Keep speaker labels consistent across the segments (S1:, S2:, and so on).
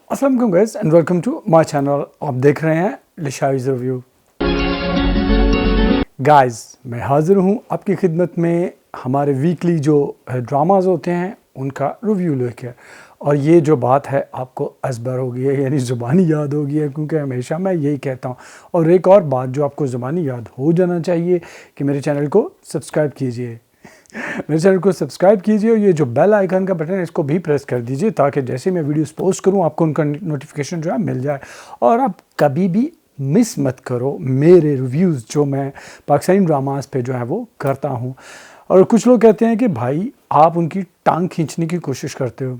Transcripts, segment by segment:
S1: अस्सलाम वालेकुम guys and welcome to my channel. आप देख रहे हैं लिशाइज रिव्यू। गाइस मैं हाजिर हूं आपकी खिदमत में हमारे वीकली जो ड्रामाज होते हैं उनका रिव्यू लेके। और ये जो बात है आपको असबर हो गई है, यानी ज़ुबानी याद हो गई है, क्योंकि हमेशा मैं यही कहता हूँ। और एक और बात जो आपको ज़ुबानी याद हो जाना चाहिए कि मेरे चैनल को सब्सक्राइब कीजिए, मेरे चैनल को सब्सक्राइब कीजिए और ये जो बेल आइकन का बटन है इसको भी प्रेस कर दीजिए ताकि जैसे मैं वीडियोस पोस्ट करूं आपको उनका नोटिफिकेशन जो है मिल जाए। और आप कभी भी मिस मत करो मेरे रिव्यूज़ जो मैं पाकिस्तानी ड्रामास पे जो है वो करता हूं। और कुछ लोग कहते हैं कि भाई आप उनकी टांग खींचने की कोशिश करते हो।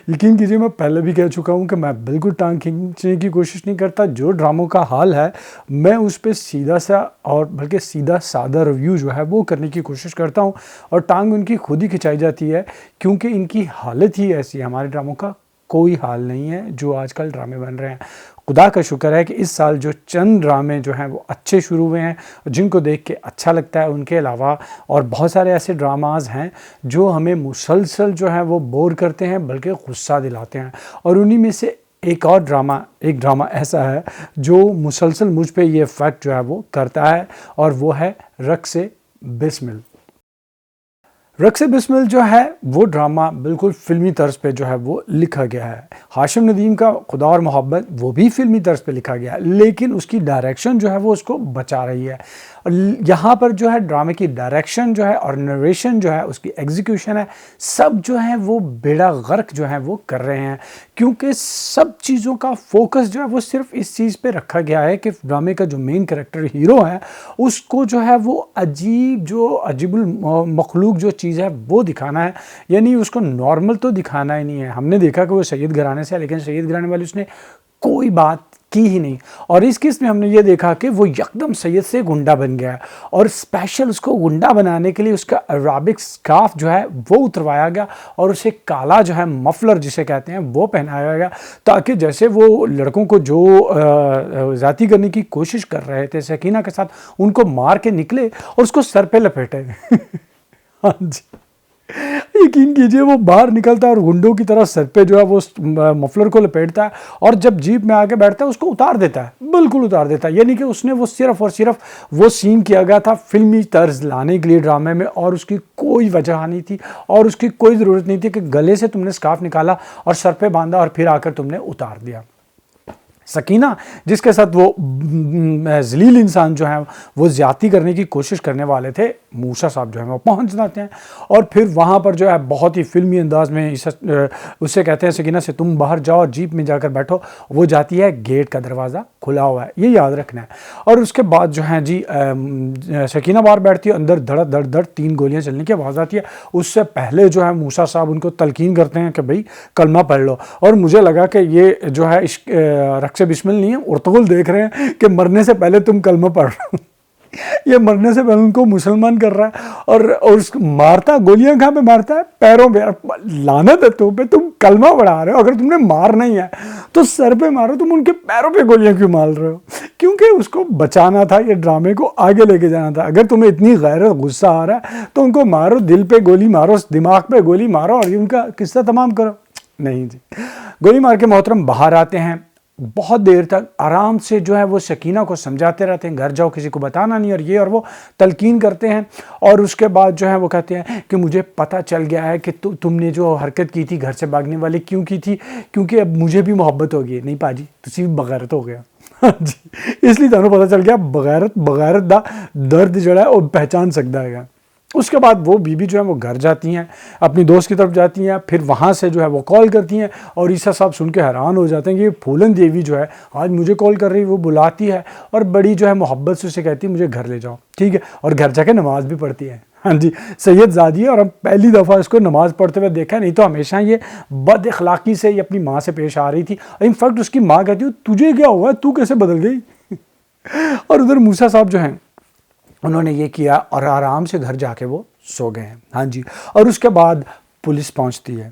S1: यकीन कीजिए मैं पहले भी कह चुका हूँ कि मैं बिल्कुल टांग खींचने की कोशिश नहीं करता। जो ड्रामों का हाल है मैं उस पर सीधा सा और बल्कि सीधा सादा रिव्यू जो है वो करने की कोशिश करता हूँ। और टांग उनकी खुद ही खिंचाई जाती है क्योंकि इनकी हालत ही ऐसी है। हमारे ड्रामों का कोई हाल नहीं है जो आजकल ड्रामे बन रहे हैं। खुदा का शुक्र है कि इस साल जो चंद ड्रामे जो हैं वो अच्छे शुरू हुए हैं जिनको देख के अच्छा लगता है। उनके अलावा और बहुत सारे ऐसे ड्रामाज हैं जो हमें मुसलसल जो है वो बोर करते हैं बल्कि गुस्सा दिलाते हैं। और उन्हीं में से एक ड्रामा ऐसा है जो मुसलसल मुझ पे ये इफ़ेक्ट जो है वो करता है और वो है रक्स बिस्मिल। रक्स बिस्मिल जो है वो ड्रामा बिल्कुल फिल्मी तर्ज पे जो है वो लिखा गया है। हाशिम नदीम का खुदा और मोहब्बत वो भी फिल्मी तर्ज पे लिखा गया है, लेकिन उसकी डायरेक्शन जो है वो उसको बचा रही है। और यहाँ पर जो है ड्रामे की डायरेक्शन जो है और नरेशन जो है उसकी एग्जीक्यूशन है, सब जो है वो बेड़ा गर्क जो है वो कर रहे हैं। क्योंकि सब चीज़ों का फोकस जो है वो सिर्फ इस चीज़ पे रखा गया है कि ड्रामे का जो मेन कैरेक्टर हीरो है उसको जो है वो अजीबुल मखलूक जो चीज़ है वो दिखाना है। यानी उसको नॉर्मल तो दिखाना ही नहीं है। हमने देखा कि वो सैयद घराने से है, लेकिन सैयद घराने वाली उसने कोई बात की ही नहीं। और इस केस में हमने ये देखा कि वो यकदम सैयद से गुंडा बन गया और स्पेशल उसको गुंडा बनाने के लिए उसका अराबिक स्कार्फ जो है वो उतरवाया गया और उसे काला जो है मफलर जिसे कहते हैं वो पहनाया गया, ताकि जैसे वो लड़कों को जो ज़्यादती करने की कोशिश कर रहे थे सकीना के साथ उनको मार के निकले और उसको सर पे लपेटे। हाँ जी, यकीन कीजिए वो बाहर निकलता है और गुंडों की तरह सर पे जो है वो मफलर को लपेटता है और जब जीप में आके बैठता है उसको उतार देता है, बिल्कुल उतार देता है। यानी कि उसने वो सिर्फ और सिर्फ वो सीन किया गया था फिल्मी तर्ज लाने के लिए ड्रामे में, और उसकी कोई वजह नहीं थी और उसकी कोई ज़रूरत नहीं थी कि गले से तुमने स्कार्फ निकाला और सर पे बांधा और फिर आकर तुमने उतार दिया। सकीना जिसके साथ वो जलील इंसान जो है वो ज्यादती करने की कोशिश करने वाले थे, मूसा साहब जो है वो पहुंच जाते हैं और फिर वहाँ पर जो है बहुत ही फिल्मी अंदाज में उससे कहते हैं सकीना से तुम बाहर जाओ और जीप में जाकर बैठो। वो जाती है, गेट का दरवाज़ा खुला हुआ है, ये याद रखना है। और उसके बाद जो है जी सकीना बाहर बैठती है, अंदर धड़ धड़ धड़ 3 गोलियाँ चलने की आवाज़ आती है। उससे पहले जो है मूसा साहब उनको तलकीन करते हैं कि भाई कलमा पढ़ लो। और मुझे लगा कि ये जो है रक्स बिस्मिल नहीं है, उर्तुगुल देख रहे हैं कि मरने से पहले तुम कलमा पढ़ रहे हो। ये मरने से पहले उनको मुसलमान कर रहा है और मारता गोलियां कहाँ पे मारता है, पैरों पे। लानत है तुम पे, तुम कलमा पढ़ा रहे हो, अगर तुमने मार नहीं है तो सर पे मारो, तुम उनके पैरों पे गोलियां क्यों मार रहे हो? क्योंकि उसको बचाना था, ये ड्रामे को आगे लेके जाना था। अगर तुम्हें इतनी गैरत गुस्सा आ रहा है तो उनको मारो, दिल पे गोली मारो, दिमाग पे गोली मारो और उनका किस्सा तमाम करो। नहीं जी, गोली मार के मोहतरम बाहर आते हैं। बहुत देर तक आराम से जो है वो सकीना को समझाते रहते हैं, घर जाओ किसी को बताना नहीं, और ये और वो तलकीन करते हैं। और उसके बाद जो है वो कहते हैं कि मुझे पता चल गया है कि तुमने जो हरकत की थी घर से भागने वाली क्यों की थी, क्योंकि अब मुझे भी मोहब्बत हो गई। नहीं पाजी, तुसी भी बगैरत हो गया। हाँ जी, इसलिए तुहानू पता चल गया बगैरत दा दर्द जो है वो पहचान सकता है। उसके बाद वो बीबी जो है वो घर जाती हैं, अपनी दोस्त की तरफ जाती हैं, फिर वहाँ से जो है वो कॉल करती हैं और ईसा साहब सुन के हैरान हो जाते हैं कि ये फूलन देवी जो है आज मुझे कॉल कर रही है। वो बुलाती है और बड़ी जो है मोहब्बत से उसे कहती है मुझे घर ले जाओ, ठीक है, और घर जाके नमाज भी पढ़ती है। हाँ जी, सैयद ज़ादी है और हम पहली दफ़ा इसको नमाज़ पढ़ते हुए देखा, नहीं तो हमेशा ये बद अखलाक़ी से ये अपनी माँ से पेश आ रही थी। इनफैक्ट उसकी माँ कहती है तुझे क्या हुआ, तू कैसे बदल गई? और उधर मूसा साहब जो हैं उन्होंने ये किया और आराम से घर जाके वो सो गए हैं। हाँ जी, और उसके बाद पुलिस पहुंचती है।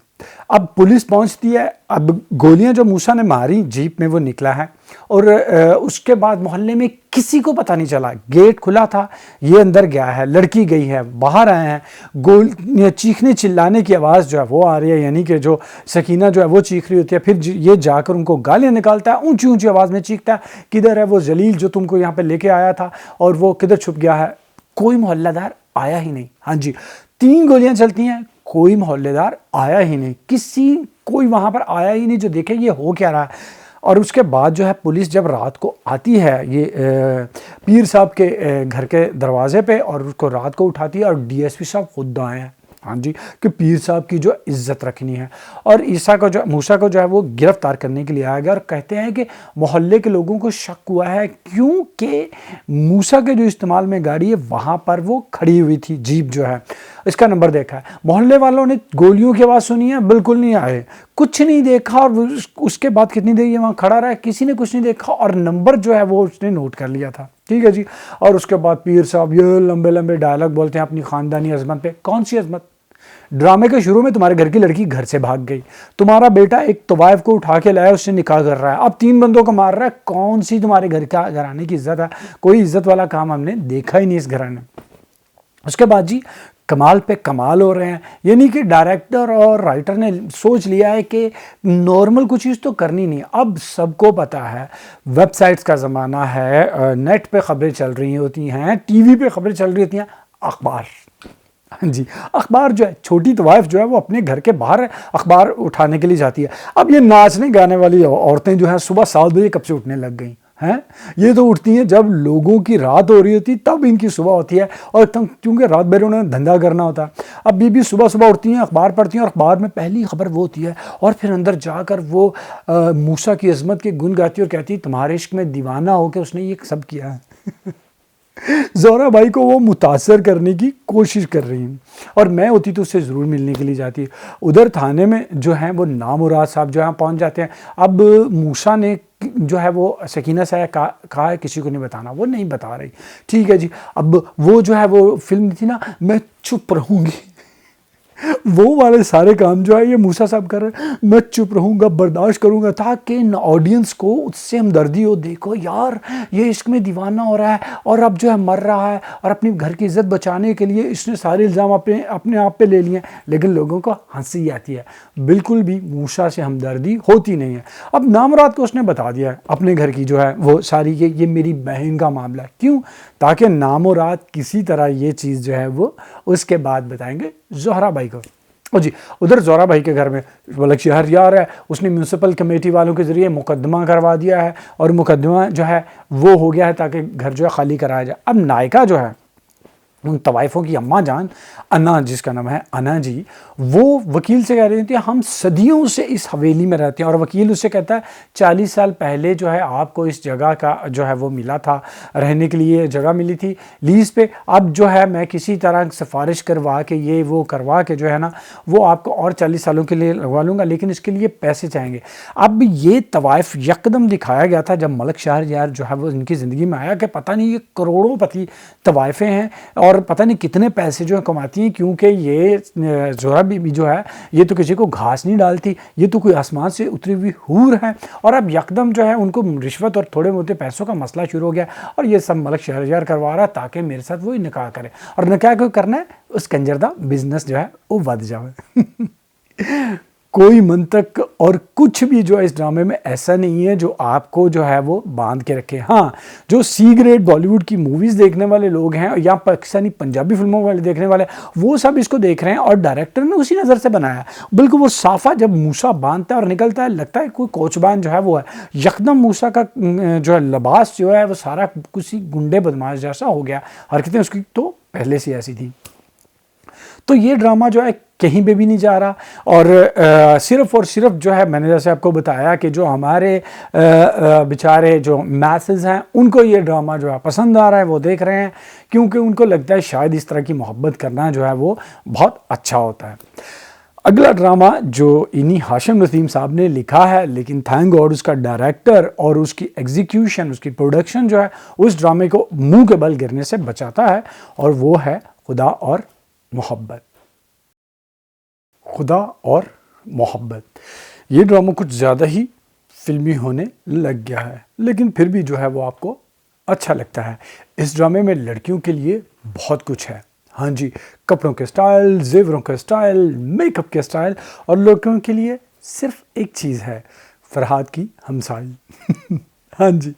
S1: अब पुलिस पहुंचती है। अब गोलियां जो मूसा ने मारी जीप में वो निकला है और उसके बाद मोहल्ले में किसी को पता नहीं चला। गेट खुला था, ये अंदर गया है, लड़की गई है, बाहर आए हैं, गोल चीखने चिल्लाने की आवाज़ जो है वो आ रही है, यानी कि जो सकीना जो है वो चीख रही होती है। फिर ये जाकर उनको गालियाँ निकालता है, ऊंची ऊंची आवाज़ में चीखता है, किधर है वो जलील जो तुमको यहाँ पे लेके आया था, और वो किधर छुप गया है। कोई मोहल्लेदार आया ही नहीं। हाँ जी, 3 गोलियां चलती हैं, कोई मोहल्लेदार आया ही नहीं, कोई वहां पर आया ही नहीं जो देखे ये हो क्या रहा है। और उसके बाद जो है पुलिस जब रात को आती है ये पीर साहब के घर के दरवाजे पे, और उसको रात को उठाती है, और डीएसपी साहब खुद आए हैं। हाँ जी, कि पीर साहब की जो इज्जत रखनी है। और मूसा को जो है वो गिरफ्तार करने के लिए आया गया, और कहते हैं कि मोहल्ले के लोगों को शक हुआ है क्योंकि मूसा के जो इस्तेमाल में गाड़ी है वहाँ पर वो खड़ी हुई थी, जीप जो है इसका नंबर देखा है। मोहल्ले वालों ने गोलियों की आवाज़ सुनी है, बिल्कुल नहीं आए, कुछ नहीं देखा, और उसके बाद कितनी देर ये वहाँ खड़ा रहा, किसी ने कुछ नहीं देखा, और नंबर जो है वो उसने नोट कर लिया था। ठीक है जी। और उसके बाद पीर साहब ये लंबे लंबे डायलॉग बोलते हैं अपनी खानदानी अजमत पे। कौन सी अजमत? ड्रामे के शुरू में तुम्हारे घर की लड़की घर से भाग गई, तुम्हारा बेटा एक तवाइफ को उठा के लाया, उससे निकाह कर रहा है, अब 3 बंदों को मार रहा है। कौन सी तुम्हारे घर का घराने की इज्जत है? कोई इज्जत वाला काम हमने देखा ही नहीं इस घराने। उसके बाद जी कमाल पे कमाल हो रहे हैं, यानी कि डायरेक्टर और राइटर ने सोच लिया है कि नॉर्मल कुछ चीज़ तो करनी नहीं। अब सबको पता है वेबसाइट्स का ज़माना है, नेट पे खबरें चल रही होती हैं, टीवी पे खबरें चल रही होती हैं, अखबार। जी, अखबार जो है, छोटी तवाइफ जो है वो अपने घर के बाहर अखबार उठाने के लिए जाती है। अब ये नाचने गाने वाली औरतें जो हैं सुबह 7 बजे कब से उठने लग गई हैं? ये तो उठती हैं जब लोगों की रात हो रही होती, तब इनकी सुबह होती है, और क्योंकि रात भर उन्हें धंधा करना होता है। अब बीबी सुबह सुबह उठती हैं, अखबार पढ़ती हैं, और अखबार में पहली खबर वो होती है, और फिर अंदर जाकर वो मूसा की अजमत के गुण गाती है और कहती है तुम्हारे इश्क में दीवाना होकर उसने ये सब किया है। ज़ोहरा भाई को वो मुतासर करने की कोशिश कर रही हैं, और मैं होती तो उससे ज़रूर मिलने के लिए जाती। उधर थाने में जो है वो नामुराद साहब जो है पहुंच जाते हैं। अब मूसा ने जो है वो सकीना से कहा है किसी को नहीं बताना, वो नहीं बता रही। ठीक है जी। अब वो जो है वो फिल्म थी ना, मैं चुप रहूँगी, वो वाले सारे काम जो है ये मूसा साहब कर रहे हैं, मैं चुप रहूँगा, बर्दाश्त करूँगा, ताकि ऑडियंस को उससे हमदर्दी हो। देखो यार, ये इश्क में दीवाना हो रहा है और अब जो है मर रहा है, और अपनी घर की इज्जत बचाने के लिए इसने सारे इल्ज़ाम अपने आप पे ले लिए। लेकिन लोगों को हंसी आती है, बिल्कुल भी मूसा से हमदर्दी होती नहीं है। अब नामराद को उसने बता दिया है अपने घर की जो है वो सारी, ये मेरी बहन का मामला है। क्यों? ताकि नामराद किसी तरह ये चीज़ जो है वो उसके बाद बताएंगे ज़ोहरा भाई को। और जी उधर ज़ोहरा भाई के घर में मलक शहरयार है, उसने म्यूनसिपल कमेटी वालों के ज़रिए मुकदमा करवा दिया है, और मुकदमा जो है वो हो गया है ताकि घर जो है खाली कराया जाए। अब नायका जो है उन तवाइफ़ों की अम्मा जान अन्ना, जिसका नाम है अन्ना जी, वो वकील से कह रही थी हम सदियों से इस हवेली में रहते हैं, और वकील उससे कहता है 40 साल पहले जो है आपको इस जगह का जो है वो मिला था, रहने के लिए जगह मिली थी लीज़ पे। अब जो है मैं किसी तरह सिफारिश करवा के ये वो करवा के जो है ना वो आपको और 40 सालों के लिए लगवा लूँगा, लेकिन इसके लिए पैसे चाहेंगे। अब ये तवाइफ़ यकदम दिखाया गया था जब मलक शहरयार जो है वो इनकी ज़िंदगी में आया कि पता नहीं ये करोड़ोंपति तवाइफ़ें हैं, और पता नहीं कितने पैसे जो है कमाती हैं, क्योंकि ये ज़ोहरा बीबी जो है ये तो किसी को घास नहीं डालती, ये तो कोई आसमान से उतरी हुई हूर है। और अब यकदम जो है उनको रिश्वत और थोड़े मोटे पैसों का मसला शुरू हो गया, और ये सब मलक शहरयार करवा रहा ताकि मेरे साथ वो निकाह करे, और निकाह क्यों करना है, उस कंजरदा बिजनेस जो है वो बढ़ जाए। कोई मंतक और कुछ भी जो है इस ड्रामे में ऐसा नहीं है जो आपको जो है वो बांध के रखे। हाँ, जो सी ग्रेड बॉलीवुड की मूवीज़ देखने वाले लोग हैं या पाकिस्तानी पंजाबी फिल्मों वाले देखने वाले, वो सब इसको देख रहे हैं, और डायरेक्टर ने उसी नज़र से बनाया। बिल्कुल वो साफा जब मूसा बांधता है और निकलता है, लगता है कोई कोचबान जो है वो है। यकदम मूसा का जो है लिबास जो है वो सारा किसी गुंडे बदमाश जैसा हो गया, हरकतें उसकी तो पहले से ऐसी थी। तो ये ड्रामा जो है कहीं पे भी नहीं जा रहा, और सिर्फ और सिर्फ जो है मैंने जैसे आपको बताया कि जो हमारे बेचारे जो मैसेज हैं उनको ये ड्रामा जो है पसंद आ रहा है, वो देख रहे हैं, क्योंकि उनको लगता है शायद इस तरह की मोहब्बत करना जो है वो बहुत अच्छा होता है। अगला ड्रामा जो इन्हीं हाशिम नसीम साहब ने लिखा है, लेकिन थैंक गॉड उसका डायरेक्टर और उसकी एग्जीक्यूशन, उसकी प्रोडक्शन जो है उस ड्रामे को मुंह के बल गिरने से बचाता है, और वो है खुदा और मोहब्बत। खुदा और मोहब्बत। ये ड्रामा कुछ ज़्यादा ही फिल्मी होने लग गया है, लेकिन फिर भी जो है वो आपको अच्छा लगता है। इस ड्रामे में लड़कियों के लिए बहुत कुछ है। हाँ जी, कपड़ों के स्टाइल, जेवरों के स्टाइल, मेकअप के स्टाइल, और लड़कियों के लिए सिर्फ एक चीज़ है, फरहाद की हमसाई। हाँ जी,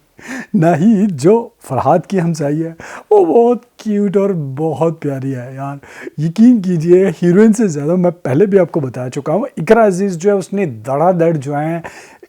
S1: ना ही जो फरहाद की हमसाई है वो बहुत क्यूट और बहुत प्यारी है यार। यकीन कीजिए, हीरोइन से ज़्यादा, मैं पहले भी आपको बता चुका हूँ, इकरा अजीज़ जो है उसने धड़ाधड़ जो है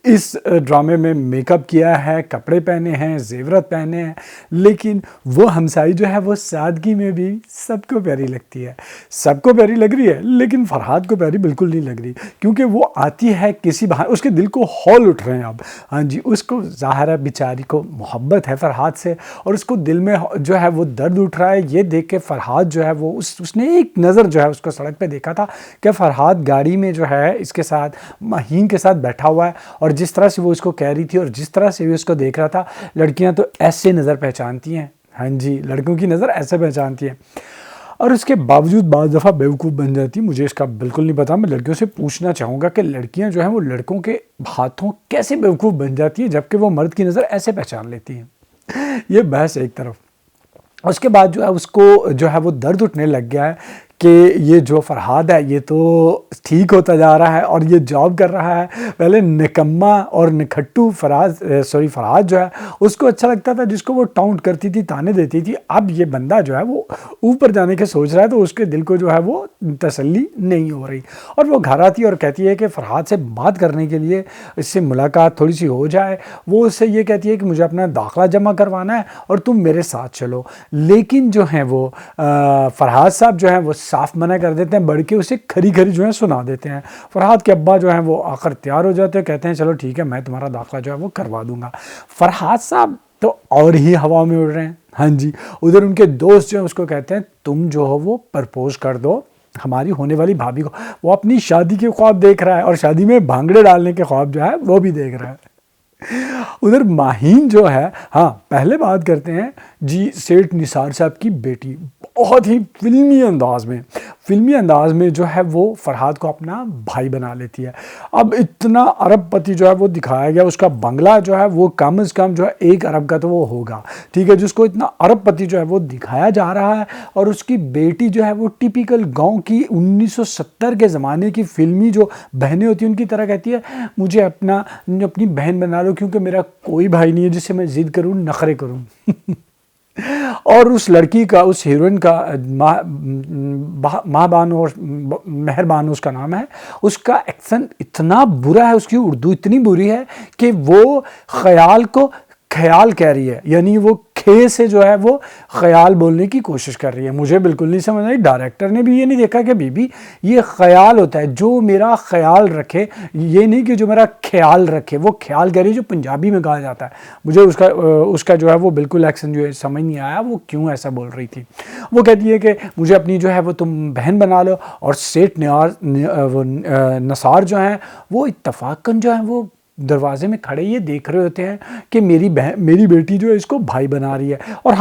S1: इस ड्रामे में मेकअप किया है, कपड़े पहने हैं, जेवरात पहने हैं, लेकिन वो हमसाई जो है वो सादगी में भी सबको प्यारी लगती है। सबको प्यारी लग रही है, लेकिन फरहाद को प्यारी बिल्कुल नहीं लग रही, क्योंकि वो आती है किसी बहाने, उसके दिल को हौल उठ रहे हैं अब। हाँ जी, उसको ज़ाहिर है बेचारी को मोहब्बत है फरहाद से, और उसको दिल में जो है वो दर्द उठ रहा है ये देख के। फरहाद जो है वो उसने एक नज़र जो है उसको सड़क पे देखा था कि फरहाद गाड़ी में जो है इसके साथ, महीन के साथ बैठा हुआ है, और जिस तरह से वो इसको कह रही थी और जिस तरह से वो इसको देख रहा था, लड़कियां तो ऐसे नज़र पहचानती हैं। हाँ जी, लड़कों की नज़र ऐसे पहचानती है, और उसके बावजूद बाज़ दफ़ा बेवकूफ़ बन जाती है। मुझे इसका बिल्कुल नहीं पता, मैं लड़कियों से पूछना चाहूँगा कि लड़कियां जो हैं वो लड़कों के हाथों कैसे बेवकूफ़ बन जाती है, जबकि वो मर्द की नज़र ऐसे पहचान लेती हैं। ये बहस एक तरफ। उसके बाद जो है उसको जो है वो दर्द उठने लग गया है कि ये जो फरहाद है ये तो ठीक होता जा रहा है और ये जॉब कर रहा है। पहले निकम्मा और निखट्टू फरहाद जो है उसको अच्छा लगता था, जिसको वो टाउंट करती थी, ताने देती थी। अब ये बंदा जो है वो ऊपर जाने के सोच रहा है, तो उसके दिल को जो है वो तसल्ली नहीं हो रही, और वो घर आती है और कहती है कि फरहाद से बात करने के लिए, इससे मुलाकात थोड़ी सी हो जाए। वो उससे ये कहती है कि मुझे अपना दाखिला जमा करवाना है और तुम मेरे साथ चलो, लेकिन जो है वो फरहाद साहब जो है वो साफ मना कर देते हैं, बढ़ के उसे खरी खरी जो है सुना देते हैं। फरहाद के अब्बा जो है वो आकर तैयार हो जाते हैं, कहते हैं चलो ठीक है, मैं तुम्हारा दाखिला जो है वो करवा दूंगा। फरहाद साहब तो और ही हवा में उड़ रहे हैं। हाँ जी, उधर उनके दोस्त जो है उसको कहते हैं तुम जो हो वो प्रपोज कर दो हमारी होने वाली भाभी को। वो अपनी शादी के ख्वाब देख रहा है और शादी में भांगड़े डालने के ख्वाब जो है वो भी देख रहा है। उधर माहीन जो है, हाँ पहले बात करते हैं जी सेठ निसार साहब की बेटी, बहुत ही फिल्मी अंदाज में जो है वो फरहाद को अपना भाई बना लेती है। अब इतना अरबपति जो है वो दिखाया गया, उसका बंगला जो है वो कम से कम जो है 1 अरब का तो वो होगा, ठीक है, जिसको इतना अरबपति जो है वो दिखाया जा रहा है। और उसकी बेटी जो है वो टिपिकल गांव की 1970 के ज़माने की फिल्मी जो बहनें होती हैं उनकी तरह कहती है मुझे अपनी बहन बना लो, क्योंकि मेरा कोई भाई नहीं है जिससे मैं जिद करूँ, नखरे करूँ। और उस लड़की का, उस हीरोइन का, महाबानो और मेहरबानो उसका नाम है, उसका एक्सेंट इतना बुरा है, उसकी उर्दू इतनी बुरी है कि वो ख्याल को ख्याल कह रही है, यानी वो खे से जो है वो ख्याल बोलने की कोशिश कर रही है। मुझे बिल्कुल नहीं समझ आई, डायरेक्टर ने भी ये नहीं देखा कि बीबी ये ख्याल होता है, जो मेरा ख्याल रखे, ये नहीं कि जो मेरा ख्याल रखे। वो ख्याल कह रही है जो पंजाबी में कहा जाता है। मुझे उसका जो है वो बिल्कुल एक्शन जो है समझ नहीं आया, वो क्यों ऐसा बोल रही थी। वो कहती है कि मुझे अपनी जो है वो तुम बहन बना लो, और सेठ नसार जो हैं वो इत्तफाकन जो है वो दरवाजे में खड़े ये देख रहे होते हैं कि मेरी बेटी जो है इसको भाई बना रही है। और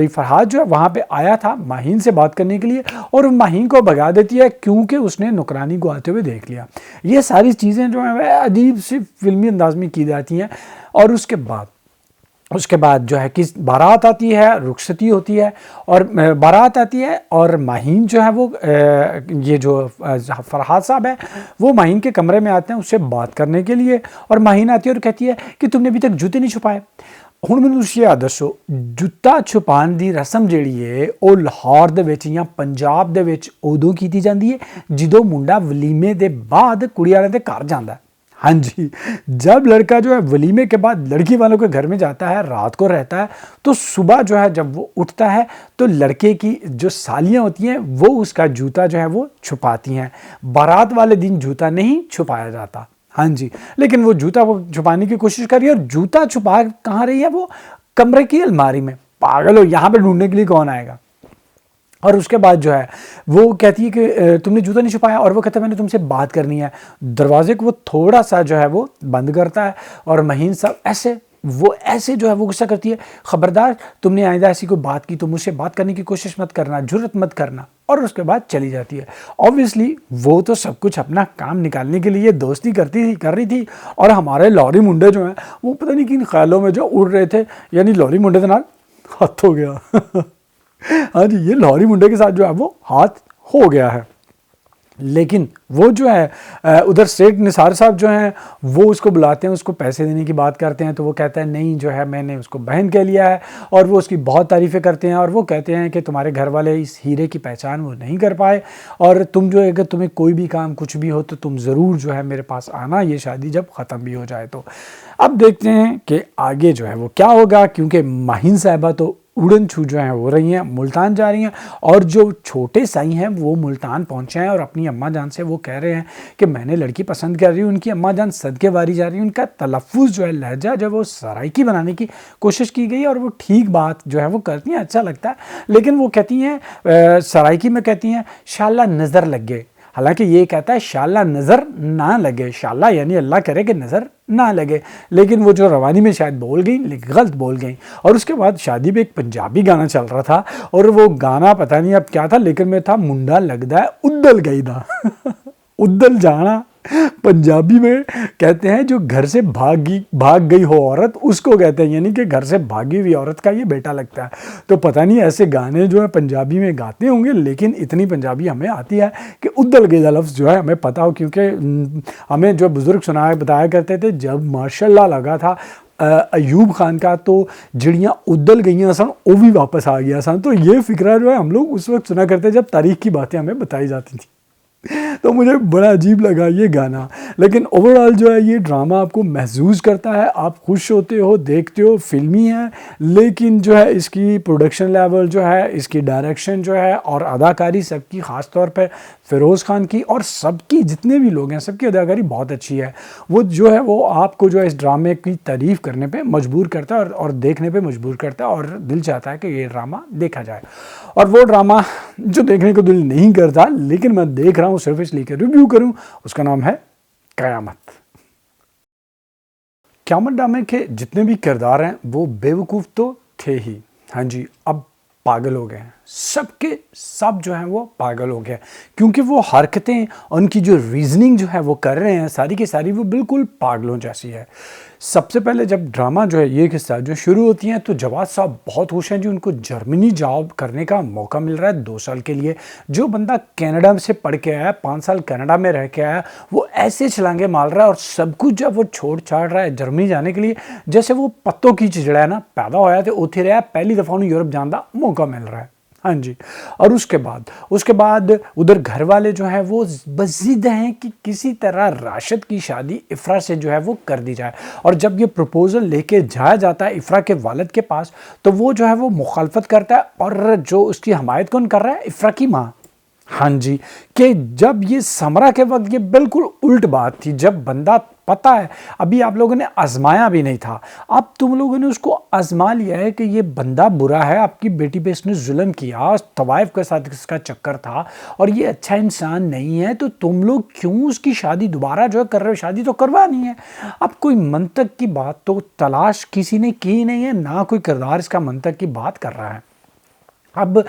S1: फरहाद जो है वहाँ पे आया था माहीन से बात करने के लिए, और माहीन को भगा देती है क्योंकि उसने नुकरानी को आते हुए देख लिया। ये सारी चीज़ें जो हैं वह अजीब सी फिल्मी अंदाज में की जाती हैं। और उसके बाद जो है कि बारात आती है, रुखसती होती है, और बारात आती है और माहीन जो है वो ये जो फरहाद साहब है वो माहीन के कमरे में आते हैं उससे बात करने के लिए। और माहीन आती है और कहती है कि तुमने अभी तक जूते नहीं छुपाए। हुण मैनूं तुसीं ये दसो, जूता छुपाने की रस्म जिहड़ी है वो लाहौर दे विच या पंजाब दे विच उदों कीती जांदी है जदों मुंडा वलीमे दे बाद कुड़ी वाले दे घर जांदा है। हाँ जी, जब लड़का जो है वलीमे के बाद लड़की वालों के घर में जाता है, रात को रहता है, तो सुबह जो है जब वो उठता है तो लड़के की जो सालियाँ होती हैं वो उसका जूता जो है वो छुपाती हैं। बारात वाले दिन जूता नहीं छुपाया जाता। हाँ जी, लेकिन वो जूता वो छुपाने की कोशिश कर रही है, और जूता छुपा कहाँ रही है, वो कमरे की अलमारी में। पागल हो, यहाँ पे ढूंढने के लिए कौन आएगा। और उसके बाद जो है वो कहती है कि तुमने जूता नहीं छुपाया, और वो कहता है मैंने तुमसे बात करनी है। दरवाजे को वो थोड़ा सा जो है वो बंद करता है, और महीन साहब ऐसे वो ऐसे जो है वो गुस्सा करती है, खबरदार तुमने आइंदा ऐसी कोई बात की तो मुझसे बात करने की कोशिश मत करना, जुर्रत मत करना, और उसके बाद चली जाती है। ऑब्वियसली वो तो सब कुछ अपना काम निकालने के लिए दोस्ती कर रही थी, और हमारे लॉरी मुंडे जो हैं वो पता नहीं किन ख्यालों में जो उड़ रहे थे, यानी लॉरी मुंडे के नाल हाथ हो गया हाँ जी, ये लॉरी मुंडे के साथ जो है वो हाथ हो गया है। लेकिन वो जो है उधर शेख निसार साहब जो हैं वो उसको बुलाते हैं, उसको पैसे देने की बात करते हैं, तो वो कहता है नहीं जो है मैंने उसको बहन कह लिया है, और वो उसकी बहुत तारीफ़ें करते हैं, और वो कहते हैं कि तुम्हारे घर वाले इस हीरे की पहचान वो नहीं कर पाए, और तुम जो अगर तुम्हें कोई भी काम कुछ भी हो तो तुम ज़रूर जो है मेरे पास आना, ये शादी जब ख़त्म भी हो जाए तो। अब देखते हैं कि आगे जो है वो क्या होगा, क्योंकि माहिन साहिबा तो उड़न छू जो हैं हो रही हैं, मुल्तान जा रही हैं, और जो छोटे साई हैं वो मुल्तान पहुंचे हैं और अपनी अम्मा जान से वो कह रहे हैं कि मैंने लड़की पसंद कर रही हूँ। उनकी अम्मा जान सदके वारी जा रही है, उनका तलफ़ुज़ जो है लहजा जो वो सराइकी बनाने की कोशिश की गई, और वो ठीक बात जो है वो करती हैं, अच्छा लगता है। लेकिन वो कहती हैं सराइकी में कहती हैं शाला नज़र लग गए, हालांकि ये कहता है शाला नज़र ना लगे, शाला यानी अल्लाह करे कि नज़र ना लगे, लेकिन वो जो रवानी में शायद बोल गई लेकिन गलत बोल गई। और उसके बाद शादी में एक पंजाबी गाना चल रहा था, और वो गाना पता नहीं अब क्या था, लेकिन में था मुंडा लगदा है उद्दल गई दा उद्दल जाना पंजाबी में कहते हैं जो घर से भाग गई हो औरत, उसको कहते हैं, यानी कि घर से भागी हुई औरत का ये बेटा लगता है। तो पता नहीं ऐसे गाने जो है पंजाबी में गाते होंगे, लेकिन इतनी पंजाबी हमें आती है कि उद्दल गेदा लफ्ज़ जो है हमें पता हो, क्योंकि हमें जो बुज़ुर्ग बताया करते थे जब मार्शल लगा था अयूब खान का तो जड़ियाँ उद्दल गई सन वो भी वापस आ गया सन। तो ये फिक्रा जो है हम लोग उस वक्त सुना करते जब तारीख की बातें हमें बताई जाती थी। तो मुझे बड़ा अजीब लगा ये गाना, लेकिन ओवरऑल जो है ये ड्रामा आपको महसूस करता है, आप खुश होते हो, देखते हो, फिल्मी है, लेकिन जो है इसकी प्रोडक्शन लेवल जो है, इसकी डायरेक्शन जो है और अदाकारी सबकी, ख़ास तौर पर फ़िरोज़ खान की और सबकी जितने भी लोग हैं सबकी अदाकारी बहुत अच्छी है। वो जो है वो आपको जो है इस ड्रामे की तारीफ़ करने पे मजबूर करता है और देखने पे मजबूर करता है, और दिल चाहता है कि ये ड्रामा देखा जाए। और वो ड्रामा जो देखने को दिल नहीं करता लेकिन मैं देख रहा हूँ सिर्फ इसलिए कि रिव्यू करूँ, उसका नाम है क़यामत। क़यामत ड्रामे के जितने भी किरदार हैं वो बेवकूफ़ तो थे ही, हाँ जी, अब पागल हो गए हैं, सबके सब जो हैं वो पागल हो गए, क्योंकि वो हरकतें, उनकी जो रीजनिंग जो है वो कर रहे हैं सारी की सारी वो बिल्कुल पागलों जैसी है। सबसे पहले जब ड्रामा जो है ये किस्सा जो शुरू होती है तो जवाद साहब बहुत खुश हैं जी, उनको जर्मनी जॉब करने का मौका मिल रहा है 2 साल के लिए। जो बंदा कनाडा से पढ़ के आया, 5 साल कनाडा में रह के आया, वो ऐसे छलांगे मार रहा है और सब कुछ जब वो छोड़ छाड़ रहा है जर्मनी जाने के लिए, जैसे वो पत्तों की चिजड़ा है ना, पैदा होया तो उत्थे रहा, पहली दफ़ा उन्हें यूरोप जाने का मौका मिल रहा है, हाँ जी। और उसके बाद उधर घर वाले जो है वो बस जिद हैं कि किसी तरह राशिद की शादी इफ्रा से जो है वो कर दी जाए। और जब ये प्रपोज़ल लेके जाया जाता है इफ्रा के वालिद के पास, तो वो जो है वो मुखालफत करता है, और जो उसकी हमायत कौन कर रहा है, इफ्रा की माँ, हाँ जी। कि जब ये समरा के वक्त ये बिल्कुल उल्ट बात थी, जब बंदा पता है अभी आप लोगों ने आजमाया भी नहीं था, अब तुम लोगों ने उसको आजमा लिया है कि ये बंदा बुरा है, आपकी बेटी पे इसने जुल्म किया, तवाइफ के साथ इसका चक्कर था और ये अच्छा इंसान नहीं है, तो तुम लोग क्यों उसकी शादी दोबारा जो है कर रहे हो, शादी तो करवानी है। अब कोई मंतक की बात तो तलाश किसी ने की नहीं है, ना कोई किरदार इसका मंतक की बात कर रहा है। अब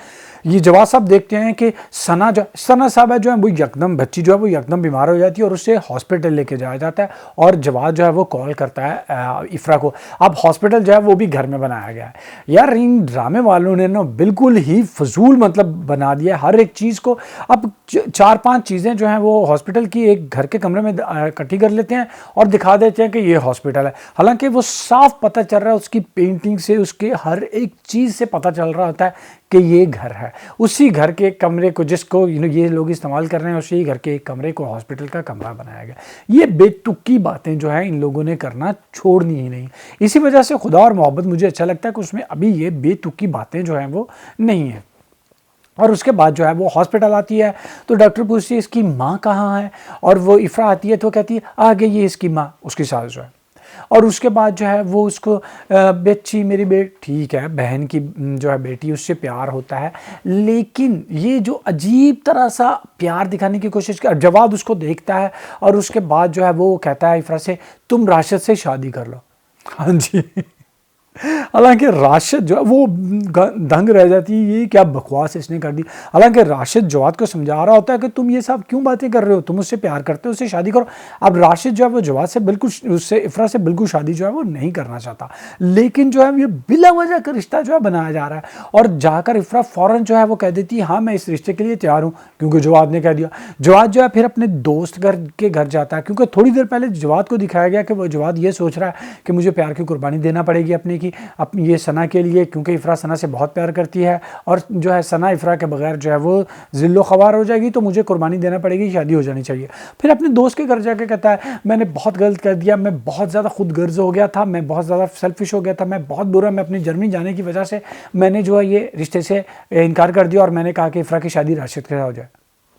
S1: ये जवाब साहब देखते हैं कि सना साहब जो है वो यकदम बच्ची जो है वो यकदम बीमार हो जाती है और उसे हॉस्पिटल लेके जाया जाता है, और जवाब जो है वो कॉल करता है इफ्रा को। अब हॉस्पिटल जो है वो भी घर में बनाया गया है। यार इन ड्रामे वालों ने ना बिल्कुल ही फजूल मतलब बना दिया हर एक चीज़ को। अब 4-5 चीज़ें जो हैं वो हॉस्पिटल की एक घर के कमरे में इकट्ठी कर लेते हैं और दिखा देते हैं कि ये हॉस्पिटल है, हालांकि वो साफ पता चल रहा है उसकी पेंटिंग से, उसके हर एक चीज़ से पता चल रहा होता है कि ये घर है। उसी घर के कमरे को जिसको ये लोग इस्तेमाल कर रहे हैं, उसी घर के एक कमरे को हॉस्पिटल का कमरा बनाया गया। ये बेतुकी बातें जो है इन लोगों ने करना छोड़नी ही नहीं। इसी वजह से खुदा और मोहब्बत मुझे अच्छा लगता है कि उसमें अभी ये बेतुकी बातें जो हैं वो नहीं है। और उसके बाद जो है वो हॉस्पिटल आती है तो डॉक्टर पूछती है इसकी माँ कहाँ है, और वो इफ्रा आती है तो कहती है आ गई ये इसकी माँ, उसकी सास जो है। और उसके बाद जो है वो उसको बच्ची मेरी बेटी, ठीक है बहन की जो है बेटी, उससे प्यार होता है, लेकिन ये जो अजीब तरह सा प्यार दिखाने की कोशिश कर, जवाब उसको देखता है और उसके बाद जो है वो कहता है इफ्रा से तुम राशिद से शादी कर लो। हाँ जी। हालांकि राशिद जो है वो दंग रह जाती है, ये क्या बकवास इसने कर दी। हालांकि राशिद जवाद को समझा रहा होता है कि तुम ये सब क्यों बातें कर रहे हो, तुम उससे प्यार करते हो, उससे शादी करो। अब राशिद जो है वो जवाद से बिल्कुल, उससे इफ्रा से बिल्कुल शादी जो है वो नहीं करना चाहता, लेकिन जो है ये बिला वजह का रिश्ता जो है बनाया जा रहा है। और जाकर इफ्रा फौरन जो है वो कह देती है हाँ मैं इस रिश्ते के लिए तैयार हूँ, क्योंकि जवाद ने कह दिया। जवाद जो है फिर अपने दोस्त घर जाता है, क्योंकि थोड़ी देर पहले जवाद को दिखाया गया कि वो जवाद ये सोच रहा है कि मुझे प्यार की कुर्बानी देना पड़ेगी अपने की अपनी ये सना के लिए, क्योंकि इफ्रा सना से बहुत प्यार करती है और जो है सना इफ्रा के बगैर जो है वो जिल्लो ख़वार हो जाएगी, तो मुझे कुर्बानी देना पड़ेगी, शादी हो जानी चाहिए। फिर अपने दोस्त के घर जाके कहता है मैंने बहुत गलत कर दिया, मैं बहुत ज़्यादा खुद गर्ज हो गया था, मैं बहुत ज़्यादा सेल्फिश हो गया था, मैं बहुत बुरा, मैं अपनी जर्मनी जाने की वजह से मैंने जो है ये रिश्ते से इनकार कर दिया और मैंने कहा कि इफ्रा की शादी राशिद के साथ हो जाए।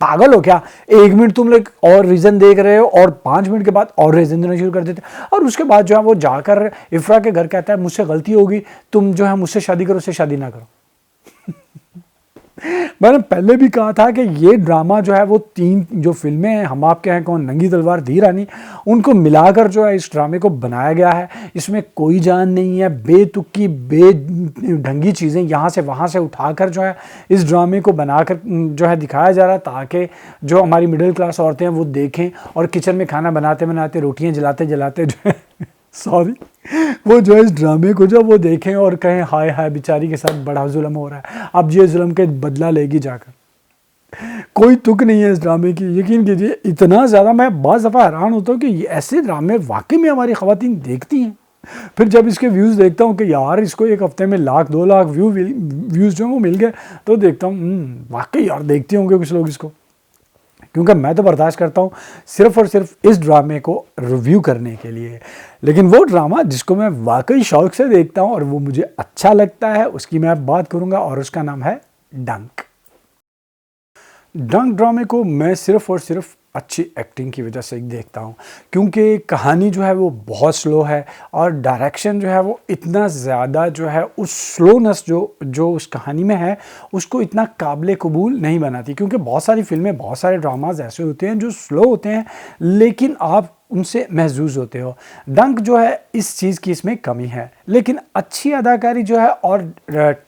S1: पागल हो क्या? 1 मिनट तुम लोग और रीजन देख रहे हो और 5 मिनट के बाद और रीजन देना शुरू कर देते, और उसके बाद जो है वो जाकर इफ्रा के घर कहता है मुझसे गलती होगी, तुम जो है मुझसे शादी करो, उससे शादी ना करो। मैंने पहले भी कहा था कि ये ड्रामा जो है वो 3 जो फिल्में हैं, हम आपके हैं कौन, नंगी तलवार, धी रानी, उनको मिलाकर जो है इस ड्रामे को बनाया गया है। इसमें कोई जान नहीं है, बेतुकी बेढंगी चीज़ें यहाँ से वहाँ से उठाकर जो है इस ड्रामे को बनाकर जो है दिखाया जा रहा है, ताकि जो हमारी मिडिल क्लास औरतें हैं वो देखें और किचन में खाना बनाते बनाते, रोटियाँ जलाते जलाते जो है सॉरी, वो जो है इस ड्रामे को जो वो देखें और कहें हाय हाय बेचारी के साथ बड़ा जुल्म हो रहा है, अब ये जुल्म के बदला लेगी जाकर। कोई तुक नहीं है इस ड्रामे की, यकीन कीजिए। इतना ज़्यादा मैं बाज़ दफ़ा हैरान होता हूँ कि ऐसे ड्रामे वाकई में हमारी ख़वातीन देखती हैं। फिर जब इसके व्यूज़ देखता हूँ कि यार इसको एक हफ्ते में 1,00,000-2,00,000 व्यूज़ जो वो मिल गए, तो देखता हूँ वाकई यार देखते होंगे कुछ लोग इसको, क्योंकि मैं तो बर्दाश्त करता हूँ सिर्फ़ और सिर्फ इस ड्रामे को रिव्यू करने के लिए। लेकिन वो ड्रामा जिसको मैं वाकई शौक़ से देखता हूँ और वो मुझे अच्छा लगता है, उसकी मैं बात करूँगा और उसका नाम है डंक। डंक ड्रामे को मैं सिर्फ़ और सिर्फ अच्छी एक्टिंग की वजह से देखता हूँ, क्योंकि कहानी जो है वो बहुत स्लो है और डायरेक्शन जो है वो इतना ज़्यादा जो है उस स्लोनेस जो उस कहानी में है उसको इतना काबिल कबूल नहीं बनाती। क्योंकि बहुत सारी फिल्में, बहुत सारे ड्रामाज ऐसे होते हैं जो स्लो होते हैं लेकिन आप उनसे महजूज होते हो। डंक जो है इस चीज़ की इसमें कमी है, लेकिन अच्छी अदाकारी जो है और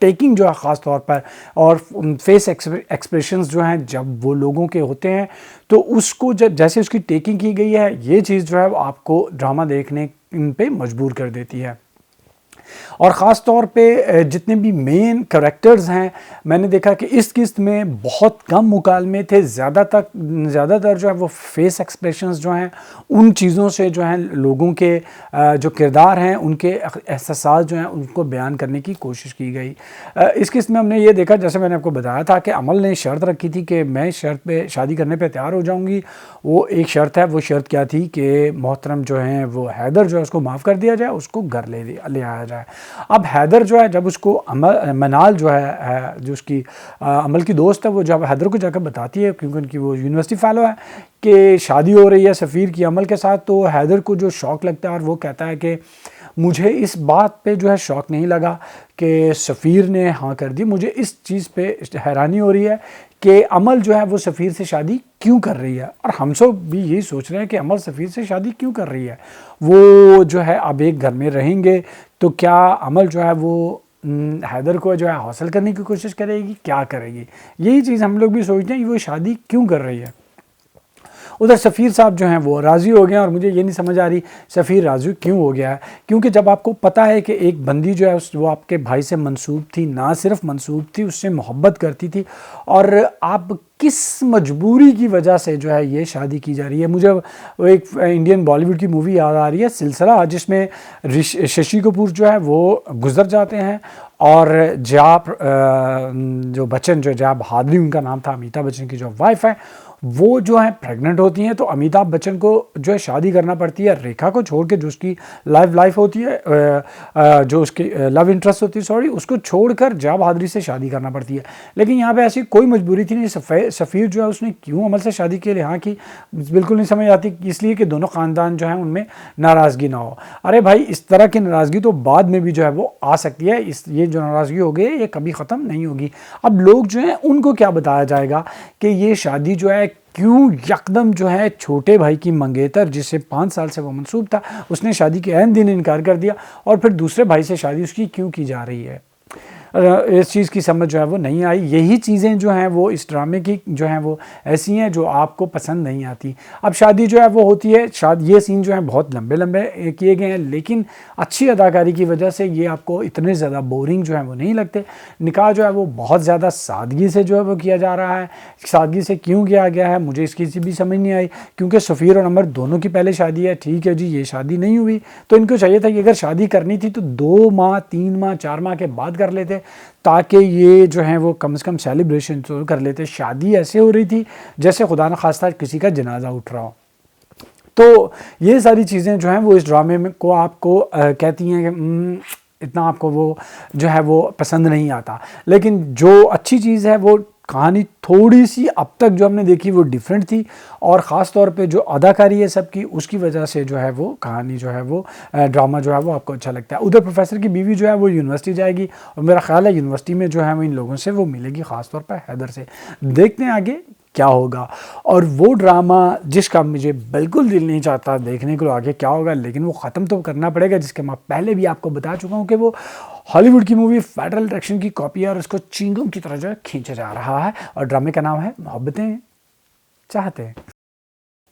S1: टेकिंग जो है ख़ास तौर पर, और फेस एक्सप्रेशंस जो हैं जब वो लोगों के होते हैं, तो उसको जब जैसे उसकी टेकिंग की गई है, ये चीज़ जो है वो आपको ड्रामा देखने पे मजबूर कर देती है। और ख़ास तौर पे जितने भी मेन कैरेक्टर्स हैं, मैंने देखा कि इस किस्त में बहुत कम मुकालमे थे, ज़्यादातर जो है वो फेस एक्सप्रेशंस जो हैं उन चीज़ों से जो हैं लोगों के जो किरदार हैं उनके एहसास जो हैं उनको बयान करने की कोशिश की गई। इस किस्त में हमने ये देखा, जैसे मैंने आपको बताया था कि अमल ने शर्त रखी थी कि मैं शर्त पे शादी करने पे तैयार हो जाऊँगी। वो एक शर्त है, वो शर्त क्या थी कि मोहतरम जो हैं वो हैदर जो है उसको माफ़ कर दिया जाए, उसको घर ले आया जाए। अब हैदर जो है जब उसको मनाल जो है जो उसकी अमल की दोस्त है, वो जब हैदर को जाकर बताती है, क्योंकि उनकी वो यूनिवर्सिटी फ़ेलो है, कि शादी हो रही है सफ़ीर की अमल के साथ, तो हैदर को जो शौक़ लगता है और वो कहता है कि मुझे इस बात पे जो है शौक़ नहीं लगा कि सफ़ीर ने हाँ कर दी, मुझे इस चीज़ पे हैरानी हो रही है कि अमल जो है वो सफ़ीर से शादी क्यों कर रही है। और हम सब भी यही सोच रहे हैं कि अमल सफ़ीर से शादी क्यों कर रही है, वो जो है अब एक घर में रहेंगे, तो क्या अमल जो है वो हैदर को जो है हासिल करने की कोशिश करेगी, क्या करेगी, यही चीज़ हम लोग भी सोचते हैं कि वो शादी क्यों कर रही है। उधर सफ़ीर साहब जो हैं वो राज़ी हो गए हैं, और मुझे ये नहीं समझ आ रही सफ़ीर राज़ी क्यों हो गया है, क्योंकि जब आपको पता है कि एक बंदी जो है वो आपके भाई से मंसूब थी, ना सिर्फ मंसूब थी, उससे मोहब्बत करती थी, और आप किस मजबूरी की वजह से जो है ये शादी की जा रही है। मुझे वो एक इंडियन बॉलीवुड की मूवी याद आ रही है, सिलसिला, जिसमें शशि कपूर जो है वो गुजर जाते हैं और जो बच्चन जो जया बहादुरी उनका नाम था, अमिताभ बच्चन की जो वाइफ है, वो जो है प्रेग्नेंट होती हैं, तो अमिताभ बच्चन को जो है शादी करना पड़ती है रेखा को छोड़ के, जो उसकी लाइफ होती है, जो उसकी लव इंटरेस्ट होती है, सॉरी, उसको छोड़कर जया बहादुरी से शादी करना पड़ती है। लेकिन यहाँ पे ऐसी कोई मजबूरी थी नहीं। सफ़ीर जो है उसने क्यों अमल से शादी के लिए हाँ की, बिल्कुल नहीं समझ आती, इसलिए कि दोनों ख़ानदान जो है उनमें नाराज़गी ना हो। अरे भाई, इस तरह की नाराज़गी तो बाद में भी जो है वो आ सकती है, ये जो नाराज़गी हो गई ये कभी ख़त्म नहीं होगी। अब लोग जो हैं उनको क्या बताया जाएगा कि ये शादी जो है क्यों यकदम जो है छोटे भाई की मंगेतर, जिससे 5 साल से वो मनसूब था, उसने शादी के ऐन दिन इनकार कर दिया, और फिर दूसरे भाई से शादी उसकी क्यों की जा रही है। इस चीज़ की समझ जो है वो नहीं आई। यही चीज़ें जो हैं वो इस ड्रामे की जो हैं वो ऐसी हैं जो आपको पसंद नहीं आती। अब शादी जो है वो होती है, शायद ये सीन जो है बहुत लंबे लंबे किए गए हैं, लेकिन अच्छी अदाकारी की वजह से ये आपको इतने ज़्यादा बोरिंग जो है वो नहीं लगते। निकाह जो है वो बहुत ज़्यादा सादगी से जो है वो किया जा रहा है। सादगी से क्यों किया गया है मुझे इसकी भी समझ नहीं आई, क्योंकि सफ़ीर और अमर दोनों की पहले शादी है, ठीक है जी, ये शादी नहीं हुई तो इनको चाहिए था कि अगर शादी करनी थी तो 2 माह 3 माह 4 माह के बाद कर लेते, ताकि ये जो है वो कम से कम सेलिब्रेशन तो कर लेते। शादी ऐसे हो रही थी जैसे खुदा न खास्ता किसी का जनाजा उठ रहा हो। तो ये सारी चीज़ें जो हैं वो इस ड्रामे में को आपको कहती हैं कि इतना आपको वो जो है वो पसंद नहीं आता। लेकिन जो अच्छी चीज़ है वो कहानी थोड़ी सी अब तक जो हमने देखी वो डिफरेंट थी, और ख़ास तौर पे जो अदाकारी है सबकी, उसकी वजह से जो है वो कहानी जो है वो ड्रामा जो है वो आपको अच्छा लगता है। उधर प्रोफेसर की बीवी जो है वो यूनिवर्सिटी जाएगी, और मेरा ख्याल है यूनिवर्सिटी में जो है वो इन लोगों से वो मिलेगी, ख़ास तौर पर हैदर से। देखते हैं आगे क्या होगा। और वो ड्रामा जिसका मुझे बिल्कुल दिल नहीं चाहता देखने को आगे क्या होगा, लेकिन वो ख़त्म तो करना पड़ेगा, जिसके मैं पहले भी आपको बता चुका हूँ कि वो हॉलीवुड की मूवी फेडरल अट्रैक्शन की कॉपी है, और उसको चिंगम की तरह जो है खींचा जा रहा है। और ड्रामे का नाम है मोहब्बतें चाहते हैं।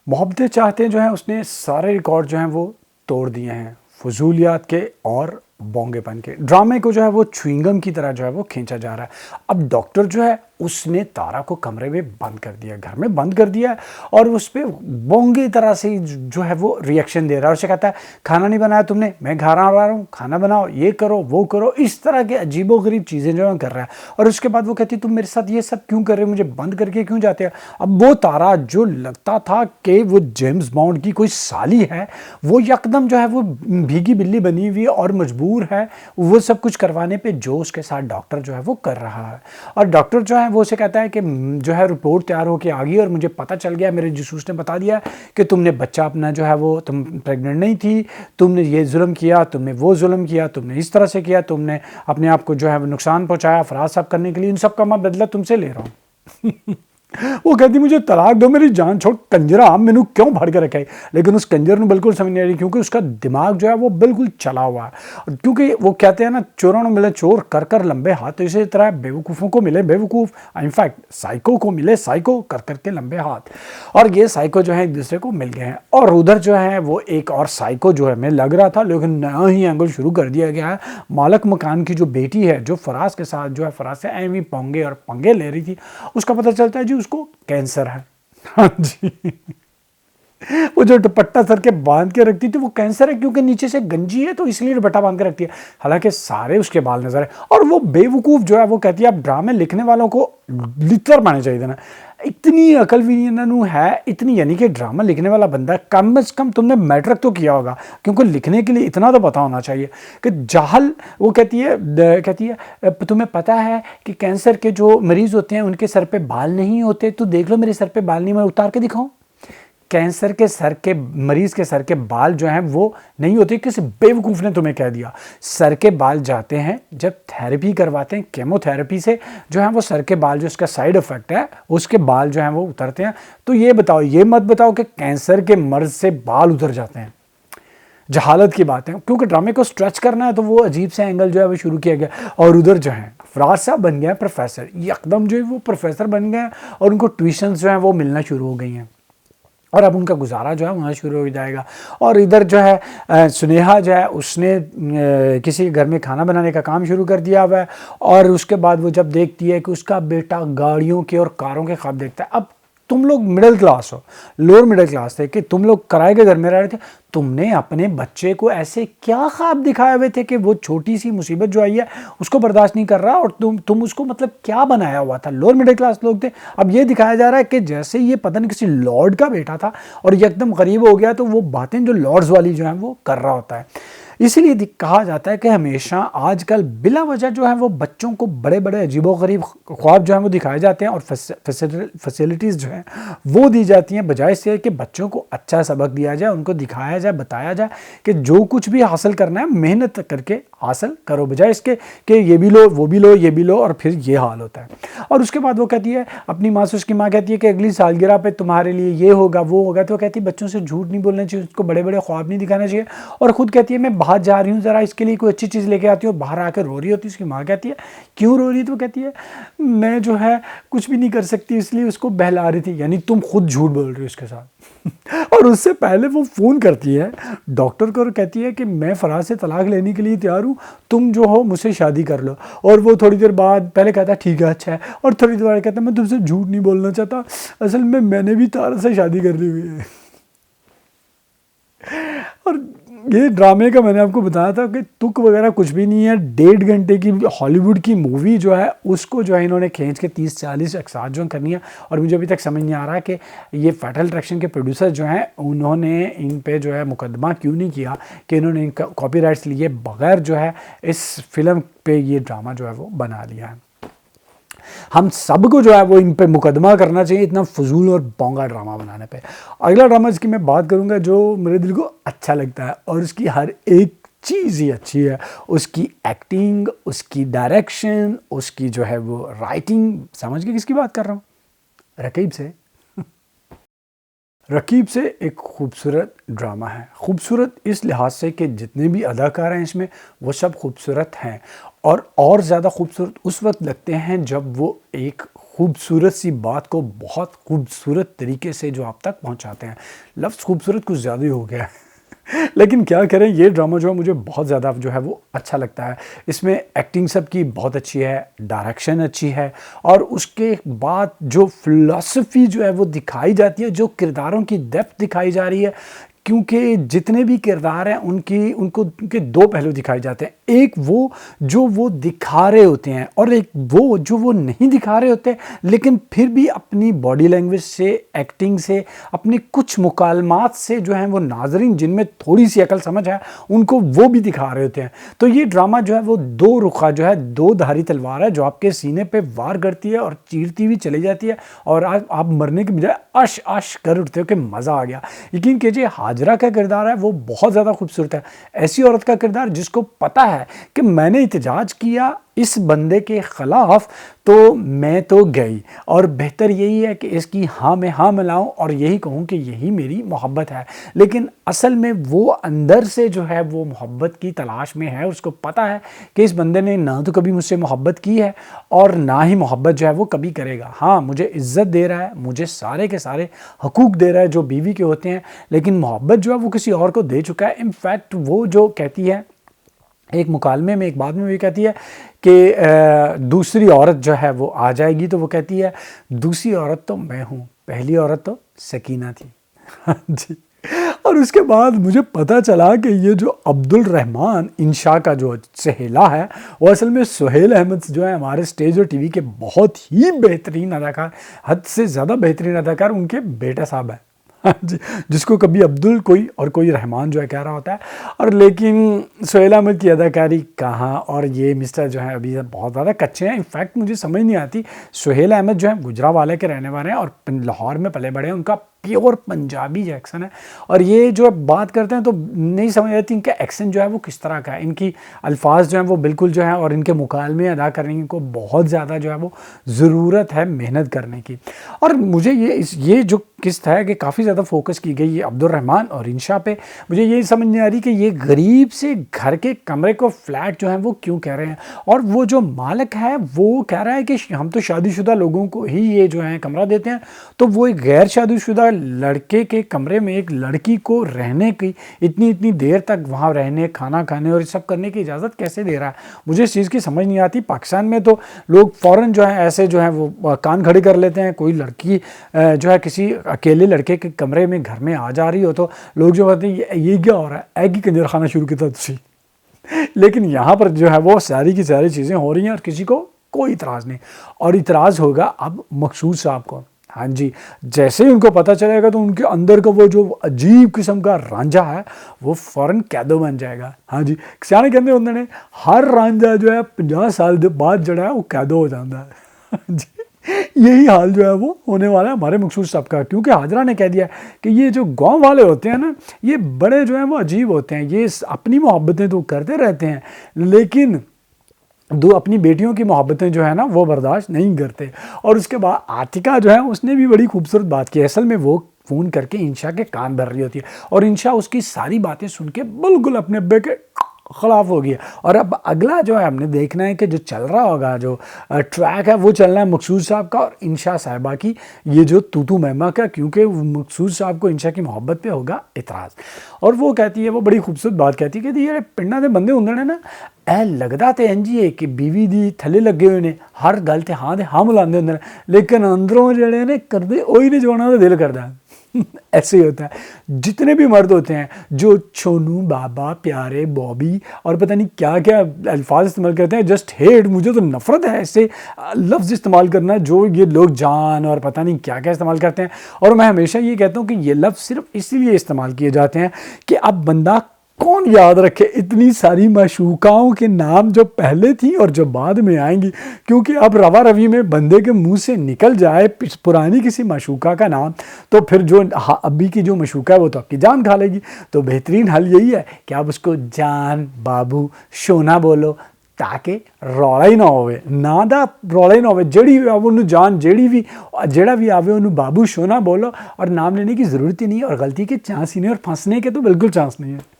S1: मोहब्बतें चाहते हैं जो है उसने सारे रिकॉर्ड जो हैं वो तोड़ दिए हैं, फजूलियात के और बोंगेपन के। ड्रामे को जो है वो च्युइंगम की तरह जो है वो खींचा जा रहा है। अब डॉक्टर जो है उसने तारा को कमरे में बंद कर दिया, घर में बंद कर दिया, और उस पर बोंगे तरह से जो है वो रिएक्शन दे रहा है। उसे कहता है खाना नहीं बनाया तुमने, मैं घर आ रहा हूँ, खाना बनाओ, ये करो वो करो, इस तरह के अजीबोगरीब चीज़ें जो है कर रहा है। और उसके बाद वो कहती तुम मेरे साथ ये सब क्यों कर रहे हो, मुझे बंद करके क्यों जाते हो। अब वो तारा जो लगता था कि वो जेम्स बॉन्ड की कोई साली है, वो यकदम जो है वो भीगी बिल्ली बनी हुई और मजबूर है वो सब कुछ करवाने पे जो उसके साथ डॉक्टर जो है वो कर रहा है। और डॉक्टर जो है वो उसे कहता है कि जो है रिपोर्ट तैयार होके आ गई, और मुझे पता चल गया, मेरे जासूस ने बता दिया कि तुमने बच्चा अपना जो है वो तुम प्रेग्नेंट नहीं थी, तुमने ये जुल्म किया, तुमने वो जुल्म किया, तुमने इस तरह से किया, तुमने अपने आप को जो है वो नुकसान पहुंचाया फराज साहब करने के लिए, इन सब का मैं बदला तुमसे ले रहा हूँ। वो कहती मुझे तलाक दो, मेरी जान छोड़ कंजरा, आप मैनू क्यों भड़ के रखा है। लेकिन उस कंजर ने बिल्कुल समझ नहीं आ रही, क्योंकि उसका दिमाग जो है वो बिल्कुल चला हुआ है। क्योंकि वो कहते हैं ना, चोरों को मिले चोर कर कर लंबे हाथ, तो इसी तरह बेवकूफ़ों को मिले बेवकूफ़, इनफैक्ट साइको को मिले साइको कर कर के लंबे हाथ। और ये साइको जो है एक दूसरे को मिल गए हैं। और उधर जो है वो एक और साइको जो है हमें लग रहा था, लेकिन नया ही एंगल शुरू कर दिया गया है। मालक मकान की जो बेटी है, जो फराज के साथ जो है फराज से एवी पोंगे और पंगे ले रही थी, उसका पता चलता है जी उसको कैंसर है। हाँ जी, वो जो दुपट्टा सर के बांध के रखती थी वो कैंसर है, क्योंकि नीचे से गंजी है तो इसलिए दुपट्टा बांध के रखती है, हालांकि सारे उसके बाल नजर है। और वो बेवकूफ जो है वो कहती है आप ड्रामे लिखने वालों को लिटर माने चाहिए ना, इतनी अकल भी नहीं है इतनी, यानी कि ड्रामा लिखने वाला बंदा कम से कम तुमने मैट्रिक तो किया होगा, क्योंकि लिखने के लिए इतना तो पता होना चाहिए कि जाहल। वो कहती है तुम्हें पता है कि कैंसर के जो मरीज होते हैं उनके सर पे बाल नहीं होते, तो देख लो मेरे सर पे बाल नहीं, मैं उतार के दिखाऊं। कैंसर के सर के मरीज के सर के बाल जो हैं वो नहीं होते, किसी बेवकूफ़ ने तुम्हें कह दिया। सर के बाल जाते हैं जब थेरेपी करवाते हैं, केमोथेरेपी से जो है वो सर के बाल जो उसका साइड इफेक्ट है उसके बाल जो हैं वो उतरते हैं। तो ये बताओ, ये मत बताओ कि कैंसर के मर्ज से बाल उतर जाते हैं। जहालत की बात है, क्योंकि ड्रामे को स्ट्रेच करना है तो वो अजीब से एंगल जो है वो शुरू किया गया। और उधर जो है फराज साहब बन गए प्रोफेसर, एकदम जो है वो प्रोफेसर बन गए, और उनको ट्यूशन्स जो हैं वो मिलना शुरू हो गई हैं, और अब उनका गुजारा जो है वहाँ शुरू हो जाएगा। और इधर जो है सुनेहा जो है उसने किसी के घर में खाना बनाने का काम शुरू कर दिया हुआ है, और उसके बाद वो जब देखती है कि उसका बेटा गाड़ियों के और कारों के ख्वाब देखता है। अब तुम लोग मिडिल क्लास हो, लोअर मिडिल क्लास थे, कि तुम लोग किराए के घर में रह रहे थे, तुमने अपने बच्चे को ऐसे क्या ख्वाब दिखाए हुए थे कि वो छोटी सी मुसीबत जो आई है उसको बर्दाश्त नहीं कर रहा, और तुम उसको मतलब क्या बनाया हुआ था। लोअर मिडिल क्लास लोग थे। अब ये दिखाया जा रहा है कि जैसे ये पता नहीं किसी लॉर्ड का बेटा था और ये एकदम गरीब हो गया, तो वो बातें जो लॉर्ड्स वाली जो हैं वो कर रहा होता है। इसीलिए कहा जाता है कि हमेशा आजकल बिला वजह जो है वो बच्चों को बड़े बड़े अजीबोगरीब ख्वाब जो हैं वो दिखाए जाते हैं और फैसिलिटीज़ जो हैं वो दी जाती हैं, बजाय से कि बच्चों को अच्छा सबक दिया जाए, उनको दिखाया जाए, बताया जाए कि जो कुछ भी हासिल करना है मेहनत करके हासिल करो, बजाय इसके कि ये भी लो, वो भी लो, ये भी लो और फिर ये हाल होता है। और उसके बाद वो कहती है अपनी माँ से, उसकी माँ कहती है कि अगली सालगिरह पे तुम्हारे लिए ये होगा, वो होगा। तो कहती है बच्चों से झूठ नहीं बोलना चाहिए, उसको बड़े बड़े ख्वाब नहीं दिखाना चाहिए। और ख़ुद कहती है मैं बाहर जा रही हूँ, ज़रा इसके लिए कोई अच्छी चीज़ लेके आती हूँ। बाहर आकर रो रही होती है। उसकी माँ कहती है क्यों रो रही है? तो कहती है मैं जो है कुछ भी नहीं कर सकती, इसलिए उसको बहला रही थी। यानी तुम खुद झूठ बोल रही हो उसके साथ। और उससे पहले वो फ़ोन करती है डॉक्टर को और कहती है कि मैं फराज से तलाक लेने के लिए तैयार हूँ, तुम जो हो मुझसे शादी कर लो। और वो थोड़ी देर बाद पहले कहता है ठीक है, अच्छा है, और थोड़ी देर बाद कहता है मैं तुमसे झूठ नहीं बोलना चाहता, असल में मैंने भी तारा से शादी कर ली हुई है। और ये ड्रामे का मैंने आपको बताया था कि तुक वगैरह कुछ भी नहीं है। 1.5 घंटे की हॉलीवुड की मूवी जो है उसको जो है इन्होंने खींच के 30-40 एक साथ जो करनी है। और मुझे अभी तक समझ नहीं आ रहा कि ये फैटल अट्रैक्शन के प्रोड्यूसर जो हैं उन्होंने इन पे जो है मुकदमा क्यों नहीं किया कि इन्होंने इनका कॉपीराइट्स लिए बगैर जो है इस फिल्म पे ये ड्रामा जो है वो बना लिया है। हम सबको जो है वो इन पे मुकदमा करना चाहिए इतना फजूल और बोंगा ड्रामा बनाने पे। अगला ड्रामा जिसकी मैं बात करूंगा जो मेरे दिल को अच्छा लगता है और उसकी हर एक चीज़ ही अच्छी है, उसकी एक्टिंग, उसकी डायरेक्शन, उसकी जो है वो राइटिंग। समझ के किसकी बात कर रहा हूँ? रकीब से। रकीब से एक खूबसूरत ड्रामा है। खूबसूरत इस लिहाज से कि जितने भी अदाकार हैं इसमें वो सब खूबसूरत हैं और ज़्यादा खूबसूरत उस वक्त लगते हैं जब वो एक खूबसूरत सी बात को बहुत खूबसूरत तरीके से जो आप तक पहुंचाते हैं। लफ्ज़ खूबसूरत कुछ ज़्यादा ही हो गया है लेकिन क्या करें, ये ड्रामा जो है मुझे बहुत ज़्यादा जो है वो अच्छा लगता है। इसमें एक्टिंग सबकी बहुत अच्छी है, डायरेक्शन अच्छी है और उसके बाद जो फ़िलॉसफी जो है वो दिखाई जाती है, जो किरदारों की डेप्थ दिखाई जा रही है। क्योंकि जितने भी किरदार हैं उनके दो पहलू दिखाए जाते हैं। एक वो जो वो दिखा रहे होते हैं और एक वो जो वो नहीं दिखा रहे होते, लेकिन फिर भी अपनी बॉडी लैंग्वेज से, एक्टिंग से, अपनी कुछ मुकालमात से जो है वो नाजरीन जिनमें थोड़ी सी अकल समझ है उनको वो भी दिखा रहे होते हैं। तो ये ड्रामा जो है वो दो रुखा जो है, दो धारी तलवार है जो आपके सीने पे वार करती है और चीरती हुई चली जाती है और आज आप मरने के बजाय अश अश कर उठते हो कि मज़ा आ गया। यकीन कीजिए हाजरा का किरदार है वो बहुत ज़्यादा खूबसूरत है। ऐसी औरत का किरदार जिसको पता है कि मैंने एहतजाज किया इस बंदे के ख़िलाफ़ तो मैं तो गई और बेहतर यही है कि इसकी हाँ में हाँ मिलाऊं और यही कहूँ कि यही मेरी मोहब्बत है। लेकिन असल में वो अंदर से जो है वो मोहब्बत की तलाश में है। उसको पता है कि इस बंदे ने ना तो कभी मुझसे मोहब्बत की है और ना ही मोहब्बत जो है वो कभी करेगा। हाँ, मुझे इज़्ज़त दे रहा है, मुझे सारे के सारे हकूक़ दे रहा है जो बीवी के होते हैं, लेकिन मोहब्बत जो है वो किसी और को दे चुका है। इनफैक्ट वो जो कहती है एक मुकालमे में, एक बात में भी कहती है कि दूसरी औरत जो है वो आ जाएगी तो वो कहती है दूसरी औरत तो मैं हूँ, पहली औरत तो सकीना थी। हाँ जी। और उसके बाद मुझे पता चला कि ये जो अब्दुल रहमान इंशा का जो सहेला है वो असल में सुहेल अहमद जो है हमारे स्टेज और टीवी के बहुत ही बेहतरीन अदाकार, हद से ज़्यादा बेहतरीन अदाकार उनके बेटा साहब हैं। हाँ जी, जिसको कभी अब्दुल कोई और कोई रहमान जो है कह रहा होता है। और लेकिन सुहेल अहमद की अदाकारी कहाँ, और ये मिस्टर जो है अभी बहुत ज़्यादा कच्चे हैं। इनफैक्ट मुझे समझ नहीं आती, सुहेल अहमद जो है गुजरावाला के रहने वाले हैं और लाहौर में पले बड़े हैं, उनका प्योर पंजाबी जो एक्सेंट है और ये जो बात करते हैं तो नहीं समझ आती इनका एक्सेंट जो है वो किस तरह का है। इनकी अल्फाज जो हैं वो बिल्कुल जो है और इनके मुकालमे अदा करने को बहुत ज़्यादा जो है वो ज़रूरत है मेहनत करने की। और मुझे ये जो किस्त है कि काफ़ी ज़्यादा फोकस की गई है अब्दुल रहमान और इंशा पे। मुझे ये समझ नहीं आ रही कि ये गरीब से घर के कमरे को फ्लैट जो है वो क्यों कह रहे हैं और वो जो मालिक है वो कह रहा है कि हम तो शादीशुदा लोगों को ही ये जो है कमरा देते हैं। तो वो एक गैर शादीशुदा लड़के के कमरे में एक लड़की को रहने की इतनी देर तक वहाँ रहने, खाना खाने और सब करने की इजाज़त कैसे दे रहा है? मुझे इस चीज़ की समझ नहीं आती। पाकिस्तान में तो लोग फ़ौरन जो है ऐसे जो है वो कान खड़े कर लेते हैं। कोई लड़की जो है किसी अकेले लड़के के कमरे में घर में आ जा रही हो तो लोग जो कहते हैं ये क्या हो रहा है, ऐग ही कंजर खाना शुरू किया तुझे। लेकिन यहाँ पर जो है वो सारी की सारी चीज़ें हो रही हैं और किसी को कोई इतराज़ नहीं। और इतराज़ होगा अब मकसूद साहब को। हाँ जी, जैसे ही उनको पता चलेगा तो उनके अंदर का वो जो अजीब किस्म का रांझा है वो फ़ौरन कैदो बन जाएगा। हाँ जी, सियाने कहते होंगे ने हर रांझा जो है 50 साल के बाद जड़ा है वो कैदो हो जाता है। हाँ जी, यही हाल जो है वो होने वाला है हमारे मकसूद साहब का, क्योंकि हाजरा ने कह दिया कि ये जो गांव वाले होते हैं ना, ये बड़े जो हैं वो अजीब होते हैं, ये अपनी मोहब्बतें तो करते रहते हैं लेकिन दो अपनी बेटियों की मोहब्बतें जो है ना वो बर्दाश्त नहीं करते। और उसके बाद आतिका जो है उसने भी बड़ी खूबसूरत बात की। असल में वो फ़ोन करके इंशा के कान भर रही होती है और इंशा उसकी सारी बातें सुन के बिल्कुल अपने अब्बे के खिलाफ हो गया। और अब अगला जो है हमने देखना है कि जो चल रहा होगा, जो ट्रैक है वो चलना है मकसूद साहब का और इंशा साहिबा की, ये जो तूतू महमा का, क्योंकि मकसूद साहब को इंशा की मोहब्बत पे होगा इतराज़। और वो कहती है, वो बड़ी खूबसूरत बात कहती है कि ये पिंडा के बंदे होंगे ने ना, ए लगदा तो इंज ही है कि बीवी दी थले लगे हुए ने, हर गल ते हाँ मिलाते होंगे, लेकिन अंदरों जड़े ने करते वही ने जो उन्होंने दिल करता है। ऐसे ही होता है। जितने भी मर्द होते हैं जो छोनू, बाबा, प्यारे, बॉबी और पता नहीं क्या क्या अल्फाज इस्तेमाल करते हैं, जस्ट हेट, मुझे तो नफरत है ऐसे लफ्ज़ इस्तेमाल करना जो ये लोग जान और पता नहीं क्या क्या इस्तेमाल करते हैं। और मैं हमेशा ये कहता हूँ कि ये लफ्ज़ सिर्फ इसलिए इस्तेमाल किए जाते हैं कि अब बंदा कौन याद रखे इतनी सारी माशूकाओं के नाम जो पहले थी और जो बाद में आएंगी, क्योंकि अब रवा रवी में बंदे के मुंह से निकल जाए पुरानी किसी माशूका का नाम तो फिर जो अभी की जो माशूका है वो तो आपकी जान खा लेगी। तो बेहतरीन हल यही है कि आप उसको जान, बाबू, सोना बोलो ताकि रौला ही ना होवे, ना दा रौला ही ना होवे। जड़ी भी आवे उन्हें जान, जेड़ा भी आवे उन्हें बाबू, सोना बोलो और नाम लेने की ज़रूरत ही नहीं है और गलती के चांस ही नहीं और फंसने के तो बिल्कुल चांस नहीं है।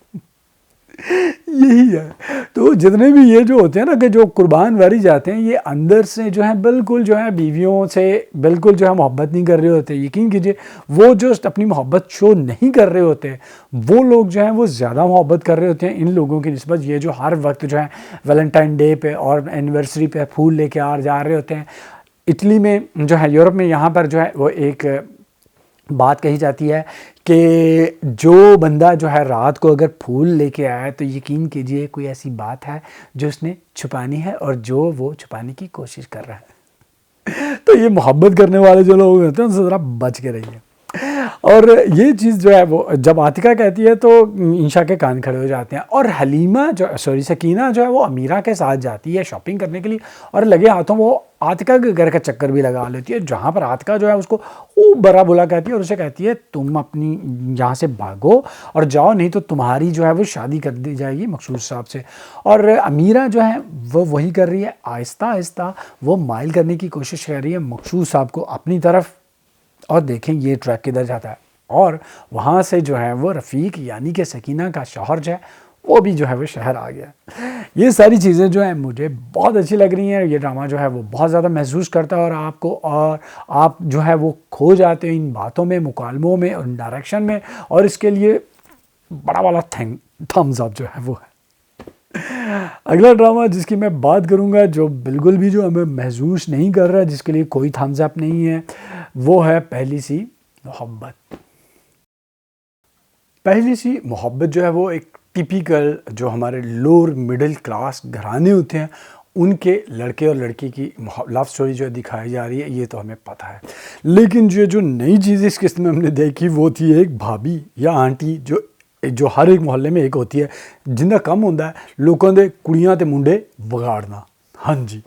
S1: यही है। तो जितने भी ये जो होते हैं ना कि जो कुर्बान वारी जाते हैं, ये अंदर से जो है बिल्कुल जो है बीवियों से बिल्कुल जो है मोहब्बत नहीं कर रहे होते। यकीन कीजिए वो जो अपनी मोहब्बत शो नहीं कर रहे होते वो लोग जो हैं वो ज़्यादा मोहब्बत कर रहे होते हैं इन लोगों की निस्बत। ये जो हर वक्त जो है वैलेंटाइन डे पे और एनिवर्सरी पे फूल लेके आ जा रहे होते हैं। इटली में जो है, यूरोप में, यहाँ पर जो है वो एक बात कही जाती है कि जो बंदा जो है रात को अगर फूल लेके आया तो यकीन कीजिए कोई ऐसी बात है जो उसने छुपानी है और जो वो छुपाने की कोशिश कर रहा है। तो ये मोहब्बत करने वाले जो लोग होते हैं उनसे ज़रा बच के रहिए। और ये चीज़ जो है वो जब आतिका कहती है तो इंशा के कान खड़े हो जाते हैं। और हलीमा सकीना जो है वो अमीरा के साथ जाती है शॉपिंग करने के लिए और लगे हाथों वो आतिका के घर का चक्कर भी लगा लेती है, जहाँ पर आतिका जो है उसको बड़ा बुला कहती है और उसे कहती है तुम अपनी यहाँ से भागो और जाओ, नहीं तो तुम्हारी जो है वो शादी कर दी जाएगी मकसूद साहब से। और अमीरा जो है वो वही कर रही है, आहिस्ता आहिस्ता वो माइल करने की कोशिश कर रही है मकसूद साहब को अपनी तरफ। और देखें ये ट्रैक किधर जाता है और वहाँ से जो है वो रफ़ीक यानी कि सकीना का शौहर जो है वो भी जो है वो शहर आ गया। ये सारी चीज़ें जो हैं मुझे बहुत अच्छी लग रही हैं। ये ड्रामा जो है वो बहुत ज़्यादा महसूस करता है और आपको, और आप जो है वो खो जाते हैं इन बातों में, मुकालमों में और डायरेक्शन में। और इसके लिए बड़ा वाला थम्स अप जो है वो है। अगला ड्रामा जिसकी मैं बात करूंगा जो बिल्कुल भी जो हमें महसूस नहीं कर रहा है, जिसके लिए कोई थम्स अप नहीं है, वो है पहली सी मोहब्बत। पहली सी मोहब्बत जो है वो एक टिपिकल जो हमारे लोअर मिडिल क्लास घराने होते हैं उनके लड़के और लड़की की लव स्टोरी जो दिखाई जा रही है, ये तो हमें पता है। लेकिन जो नई चीज़ इस किस्म में हमने देखी वो थी एक भाभी या आंटी जो हर एक मोहल्ले में एक होती है, जिंदा कम होता है लोगों के कुड़ियाँ ते मुंडे बिगाड़ना। हाँ जी।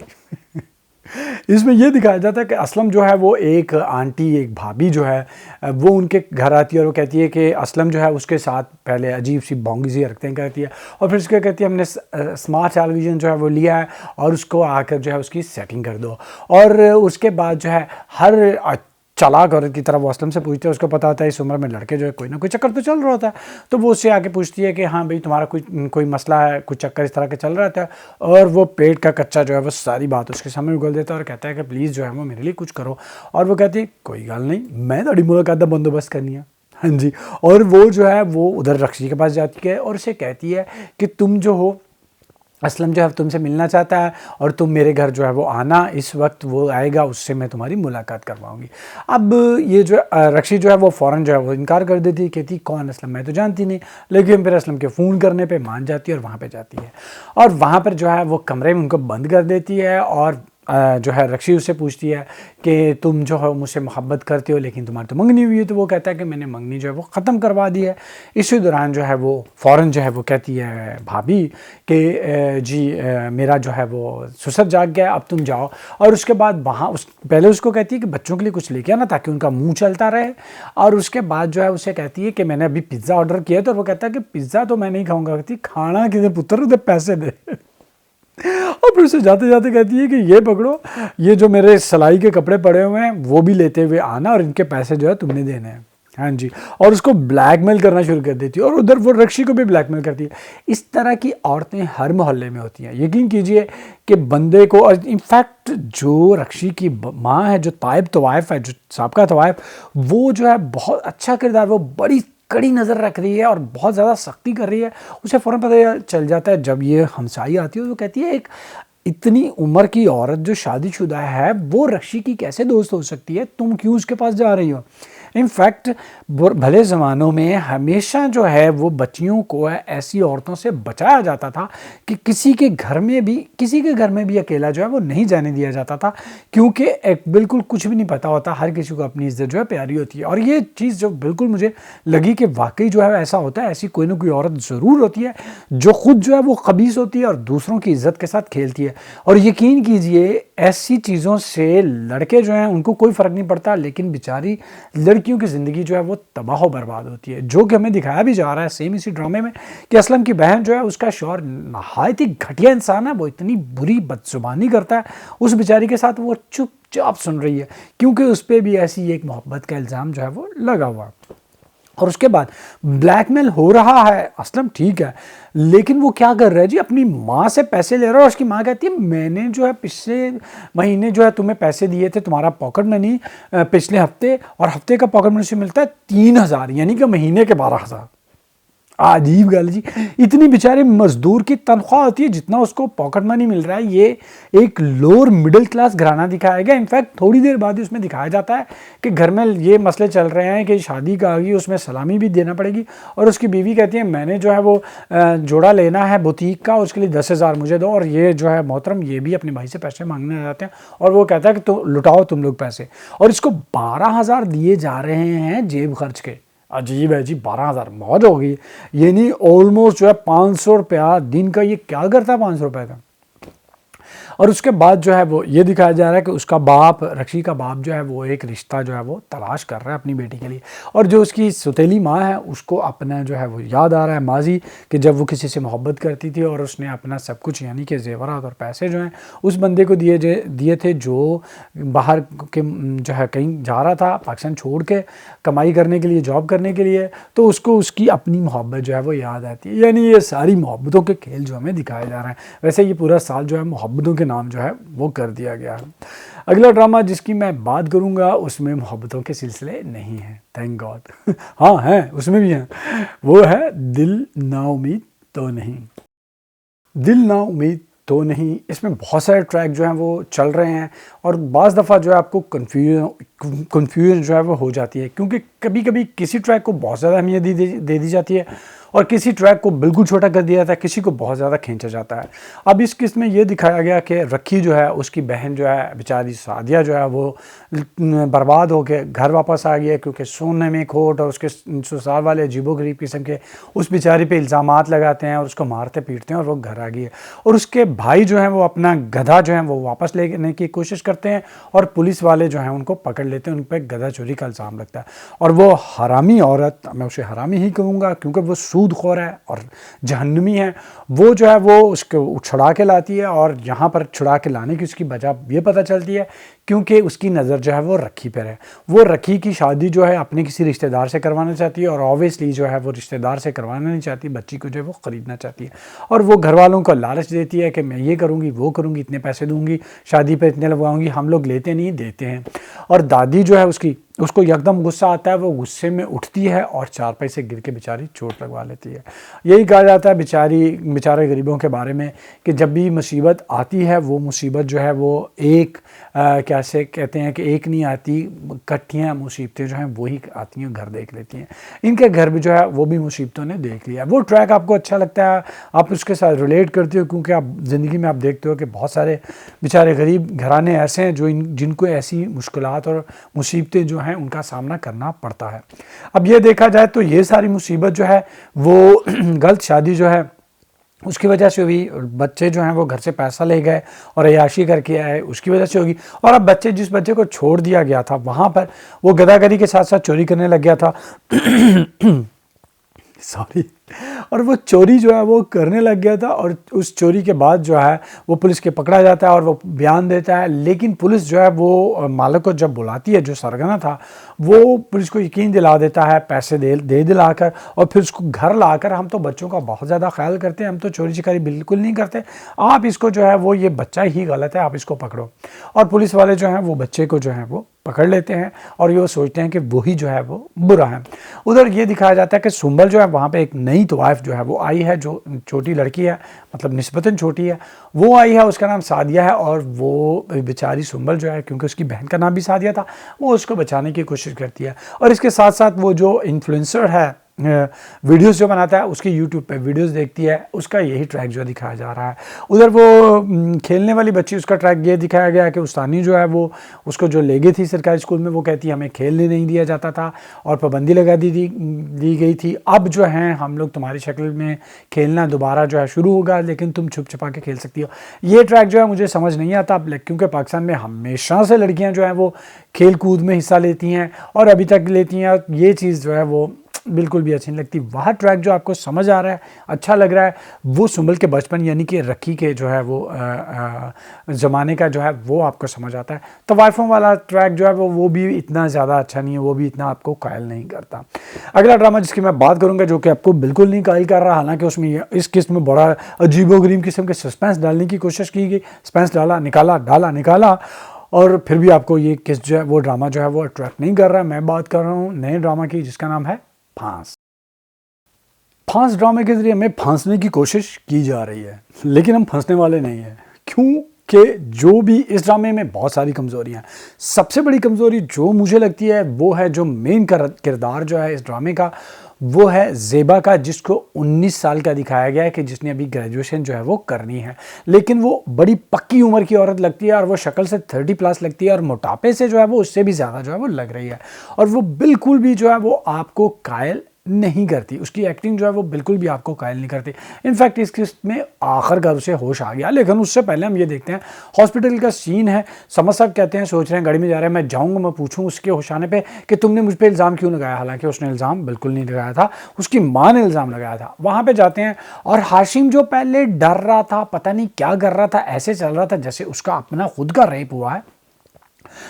S1: इसमें यह दिखाया जाता है कि असलम जो है वो एक आंटी, एक भाभी जो है वो उनके घर आती है और वो कहती है कि असलम जो है उसके साथ पहले अजीब सी बोंगी सी हरकतें करती है और फिर उसके कहती है हमने स्मार्ट टेलीविज़न जो है वो लिया है और उसको आकर जो है उसकी सेटिंग कर दो। और उसके बाद जो है हर चालाक औरत की तरह वो असलम से पूछते हैं, उसको पता होता है इस उम्र में लड़के जो है कोई ना कोई चक्कर तो चल रहा होता है, तो वो उससे आके पूछती है कि हाँ भाई तुम्हारा कोई मसला है, कुछ चक्कर इस तरह का चल रहा था। और वो पेट का कच्चा जो है वो सारी बात उसके सामने उगल देता है और कहता है कि प्लीज़ जो है वो मेरे लिए कुछ करो। और वो कहती है कोई गल नहीं, मैं थोड़ी मुलाकात का बंदोबस्त करनी है। हाँ जी। और वो जो है वो उधर रक्षी के पास जाती है और उसे कहती है कि तुम जो हो, असलम जो है तुमसे मिलना चाहता है और तुम मेरे घर जो है वो आना, इस वक्त वो आएगा, उससे मैं तुम्हारी मुलाकात करवाऊंगी। अब ये जो रक्षी जो है वो फ़ौरन जो है वो इनकार कर देती है, कहती कौन असलम, मैं तो जानती नहीं। लेकिन फिर असलम के फ़ोन करने पे मान जाती है और वहाँ पे जाती है और वहाँ पर जो है वो कमरे में उनको बंद कर देती है और जो है रक्षी उससे पूछती है कि तुम जो है मुझसे मोहब्बत करते हो लेकिन तुम्हारी तो मंगनी हुई है, तो वो कहता है कि मैंने मंगनी जो है वो ख़त्म करवा दी है। इसी दौरान जो है वो फ़ौरन जो है वो कहती है भाभी कि जी मेरा जो है वो ससुर जाग गया, अब तुम जाओ। और उसके बाद वहाँ पहले उसको कहती है कि बच्चों के लिए कुछ लेके आना ताकि उनका मुंह चलता रहे, और उसके बाद जो है उसे कहती है कि मैंने अभी पिज़्ज़ा ऑर्डर किया है, तो वो कहता है कि पिज़्ज़ा तो मैं नहीं खाऊंगा, कहती खाना किसे पुत्र दे, पैसे दे। और फिर उसे जाते जाते कहती है कि ये पकड़ो, ये जो मेरे सिलाई के कपड़े पड़े हुए हैं वो भी लेते हुए आना, और इनके पैसे जो है तुमने देने हैं। हाँ जी, और उसको ब्लैकमेल करना शुरू कर देती है, और उधर वो रक्षी को भी ब्लैकमेल करती है। इस तरह की औरतें हर मोहल्ले में होती हैं, यकीन कीजिए कि बंदे को। और इनफैक्ट जो रक्षी की माँ है, जो ताइब तवाइफ है, जो साबका तवाइफ, वो जो है बहुत अच्छा किरदार, वो बड़ी कड़ी नज़र रख रही है और बहुत ज़्यादा सख्ती कर रही है। उसे फ़ौरन पता चल जाता है जब ये हमसाई आती है, तो कहती है एक इतनी उम्र की औरत जो शादीशुदा है वो रक्षी की कैसे दोस्त हो सकती है, तुम क्यों उसके पास जा रही हो। इनफैक्ट भले ज़मानों में हमेशा जो है वो बच्चियों को ऐसी औरतों से बचाया जाता था कि किसी के घर में भी अकेला जो है वो नहीं जाने दिया जाता था, क्योंकि एक बिल्कुल कुछ भी नहीं पता होता, हर किसी को अपनी इज्जत जो है प्यारी होती है। और ये चीज़ जो बिल्कुल मुझे लगी कि वाकई जो है ऐसा होता है, ऐसी कोई ना कोई औरत ज़रूर होती है जो खुद जो है वो खबीस होती है और दूसरों की इज्जत के साथ खेलती है। और यकीन कीजिए ऐसी चीज़ों से लड़के जो हैं उनको कोई फ़र्क नहीं पड़ता, लेकिन बेचारी लड़कियों की ज़िंदगी जो है वो तबाह व बर्बाद होती है। जो कि हमें दिखाया भी जा रहा है सेम इसी ड्रामे में कि असलम की बहन जो है उसका शौहर नहायत ही घटिया इंसान है, वो इतनी बुरी बदजुबानी करता है उस बेचारी के साथ, वो चुपचाप सुन रही है क्योंकि उस पर भी ऐसी एक मोहब्बत का इल्ज़ाम जो है वो लगा हुआ है। और उसके बाद ब्लैकमेल हो रहा है असलम, ठीक है, लेकिन वो क्या कर रहा है जी, अपनी माँ से पैसे ले रहा है। और उसकी माँ कहती है मैंने जो है पिछले महीने जो है तुम्हें पैसे दिए थे, तुम्हारा पॉकेट मनी पिछले हफ्ते, और हफ्ते का पॉकेट मनी से मिलता है 3,000, यानी कि महीने के 12,000। अजीब गल जी, इतनी बेचारे मजदूर की तनख्वाह होती है जितना उसको पॉकेट मनी मिल रहा है। ये एक लोअर मिडिल क्लास घराना दिखाया गया। इनफैक्ट थोड़ी देर बाद ही उसमें दिखाया जाता है कि घर में ये मसले चल रहे हैं कि शादी का आ गई, उसमें सलामी भी देना पड़ेगी। और उसकी बीवी कहती है मैंने जो है वो जोड़ा लेना है बुटीक का, उसके लिए 10,000 मुझे दो। और ये जो है मोहतरम ये भी अपने भाई से पैसे मांगने जाते हैं, और वो कहता है कि तो लुटाओ तुम लोग पैसे, और इसको 12,000 दिए जा रहे हैं जेब खर्च के। अजीब है जी, 12,000 मौज हो गई, यानी ऑलमोस्ट जो है 500 रुपया दिन का। ये क्या करता है 500 रुपये का। और उसके बाद जो है वो ये दिखाया जा रहा है कि उसका बाप, रक्षी का बाप जो है वो एक रिश्ता जो है वो तलाश कर रहा है अपनी बेटी के लिए। और जो उसकी सौतेली माँ है उसको अपना जो है वो याद आ रहा है माजी कि जब वो किसी से मोहब्बत करती थी और उसने अपना सब कुछ यानी कि जेवरात और पैसे जो हैं उस बंदे को दिए थे जो बाहर के जो है कहीं जा रहा था पाकिस्तान छोड़ के कमाई करने के लिए, जॉब करने के लिए। तो उसको उसकी अपनी मोहब्बत जो है वो याद आती है। यानी ये सारी मोहब्बतों के खेल जो हमें दिखाए जा रहे हैं। वैसे ये पूरा साल जो है मोहब्बतों के नाम जो है वो कर दिया गया है। अगला ड्रामा जिसकी मैं बात करूंगा उसमें मोहब्बतों के सिलसिले नहीं हैं, थैंक गॉड। हाँ हैं, उसमें भी हैं। वो है दिल ना उम्मीद तो नहीं। दिल ना उम्मीद तो नहीं, इसमें बहुत सारे ट्रैक जो हैं वो चल रहे हैं, और बाज़ दफ़ा जो है आपको कन्फ्यूजन जो है वो हो जाती है, क्योंकि कभी कभी किसी ट्रैक को बहुत ज़्यादा अहमियत दे दी जाती है और किसी ट्रैक को बिल्कुल छोटा कर दिया जाता है, किसी को बहुत ज़्यादा खींचा जाता है। अब इस किस्त में ये दिखाया गया कि रखी जो है उसकी बहन जो है बेचारी सादिया जो है वो बर्बाद हो के घर वापस आ गई है, क्योंकि सोने में खोट और उसके ससुराल वाले अजीबोगरीब किस्म के उस बेचारी पे इल्ज़ामात लगाते हैं और उसको मारते पीटते हैं और वो घर आ गई है। और उसके भाई जो हैं वो अपना गधा जो है वो वापस लेने की कोशिश करते हैं और पुलिस वाले जो हैं उनको पकड़ लेते हैं, उन पर गधा चोरी का इल्ज़ाम लगता है। और वो हरामी औरत, मैं उसे हरामी ही कहूँगा क्योंकि वो सूदखोर है और जहन्नमी है, वो जो है वो उसको छुड़ा के लाती है। और यहाँ पर छुड़ा के लाने की उसकी वजह ये पता चलती है क्योंकि उसकी नज़र जो है वो रखी पर है। वो रखी की शादी जो है अपने किसी रिश्तेदार से करवाना चाहती है और ऑब्वियसली जो है वो रिश्तेदार से करवाना नहीं चाहती, बच्ची को जो है वो ख़रीदना चाहती है। और वो घर वालों को लालच देती है कि मैं ये करूँगी, वो करूँगी, इतने पैसे दूँगी, शादी पे इतने लगवाऊँगी। हम लोग लेते नहीं, देते हैं। और दादी जो है उसको एकदम गुस्सा आता है, वो गुस्से में उठती है और चारपाई से गिर के बेचारी चोट लगवा लेती है। यही कहा जाता है बेचारे गरीबों के बारे में कि जब भी मुसीबत आती है वो मुसीबत जो है वो एक क्या ऐसे कहते हैं कि एक नहीं आती, इकट्ठियाँ मुसीबतें जो हैं वही आती हैं, घर देख लेती हैं। इनके घर भी जो है वो भी मुसीबतों ने देख लिया। वो ट्रैक आपको अच्छा लगता है, आप उसके साथ रिलेट करते हो, क्योंकि आप ज़िंदगी में आप देखते हो कि बहुत सारे बेचारे गरीब घराने ऐसे हैं जो जिनको ऐसी मुश्किलात और मुसीबतें जो हैं उनका सामना करना पड़ता है। अब ये देखा जाए तो ये सारी मुसीबत जो है वो गलत शादी जो है उसकी वजह से हुई, बच्चे जो हैं वो घर से पैसा ले गए और अय्याशी करके आए, उसकी वजह से होगी। और अब जिस बच्चे को छोड़ दिया गया था वहाँ पर वो गदागरी के साथ साथ चोरी करने लग गया था सॉरी, और वो चोरी जो है वो करने लग गया था। और उस चोरी के बाद जो है वो पुलिस के पकड़ा जाता है और वो बयान देता है। लेकिन पुलिस जो है वो मालिक को जब बुलाती है, जो सरगना था, वो पुलिस को यकीन दिला देता है पैसे दे दिलाकर, और फिर उसको घर लाकर, हम तो बच्चों का बहुत ज़्यादा ख्याल करते हैं, हम तो चोरी चिकारी बिल्कुल नहीं करते, आप इसको जो है वो ये बच्चा ही गलत है, आप इसको पकड़ो। और पुलिस वाले जो हैं वो बच्चे को जो है वो पकड़ लेते हैं और ये सोचते हैं कि वही जो है वो बुरा है। उधर ये दिखाया जाता है कि सुंबल जो है वहाँ पे एक नई तवाइफ जो है वो आई है, जो छोटी लड़की है, मतलब निस्बतन छोटी है, वो आई है, उसका नाम सादिया है। और वो बेचारी सुंबल जो है, क्योंकि उसकी बहन का नाम भी सादिया था, वो उसको बचाने की कोशिश करती है। और इसके साथ साथ वो जो इन्फ्लुएंसर है, वीडियोस जो बनाता है, उसकी यूट्यूब पे वीडियोस देखती है, उसका यही ट्रैक जो दिखाया जा रहा है। उधर वो खेलने वाली बच्ची, उसका ट्रैक ये दिखाया गया है कि उस्तानी जो है वो उसको जो ले गई थी सरकारी स्कूल में, वो कहती है हमें खेलने नहीं दिया जाता था और पाबंदी लगा दी गई थी। अब जो है हम लोग तुम्हारी शक्ल में खेलना दोबारा जो है शुरू होगा, लेकिन तुम छुप छुपा के खेल सकती हो। ये ट्रैक जो है मुझे समझ नहीं आता, क्योंकि पाकिस्तान में हमेशा से लड़कियाँ जो हैं वो खेल कूद में हिस्सा लेती हैं और अभी तक लेती हैं, और ये चीज़ जो है वो बिल्कुल भी अच्छी नहीं लगती। वह ट्रैक जो आपको समझ आ रहा है, अच्छा लग रहा है, वो सुंबल के बचपन यानी कि रक्की के जो है वो ज़माने का जो है वो आपको समझ आता है। तो वाइफों वाला ट्रैक जो है वो भी इतना ज़्यादा अच्छा नहीं है, वो भी इतना आपको कायल नहीं करता। अगला ड्रामा जिसकी मैं बात करूँगा, जो कि आपको बिल्कुल नहीं कायल कर रहा, हालांकि उसमें इस किस्त में बड़ा अजीबोगरीब किस्म के सस्पेंस डालने की कोशिश की गई, सस्पेंस डाला निकाला, और फिर भी आपको ये किस्त जो है वो ड्रामा जो है वो अट्रैक्ट नहीं कर रहा है। मैं बात कर रहा हूँ नए ड्रामा की, जिसका नाम है फांस ड्रामे के जरिए हमें फांसने की कोशिश की जा रही है, लेकिन हम फंसने वाले नहीं हैं। क्योंकि जो भी इस ड्रामे में बहुत सारी कमज़ोरियाँ हैं। सबसे बड़ी कमज़ोरी जो मुझे लगती है वो है जो मेन किरदार जो है इस ड्रामे का, वो है ज़ेबा का, जिसको 19 साल का दिखाया गया है कि जिसने अभी ग्रेजुएशन जो है वो करनी है। लेकिन वो बड़ी पक्की उम्र की औरत लगती है और वो शक्ल से 30+ लगती है और मोटापे से जो है वो उससे भी ज़्यादा जो है वो लग रही है। और वो बिल्कुल भी जो है वो आपको कायल नहीं करती, उसकी एक्टिंग जो है वो बिल्कुल भी आपको कायल नहीं करती। इनफैक्ट इस किस्त में आखिरकार उसे होश आ गया। लेकिन उससे पहले हम ये देखते हैं, हॉस्पिटल का सीन है। समझ साहब कहते हैं, सोच रहे हैं, गाड़ी में जा रहे हैं, मैं जाऊंगा, मैं पूछूं उसके होश आने पे कि तुमने मुझ पर इल्ज़ाम क्यों लगाया। हालांकि उसने इल्ज़ाम बिल्कुल नहीं लगाया था, उसकी माँ ने इल्ज़ाम लगाया था। वहाँ पर जाते हैं और हाशिम जो पहले डर रहा था, पता नहीं क्या कर रहा था, ऐसे चल रहा था जैसे उसका अपना खुद का रेप हुआ है,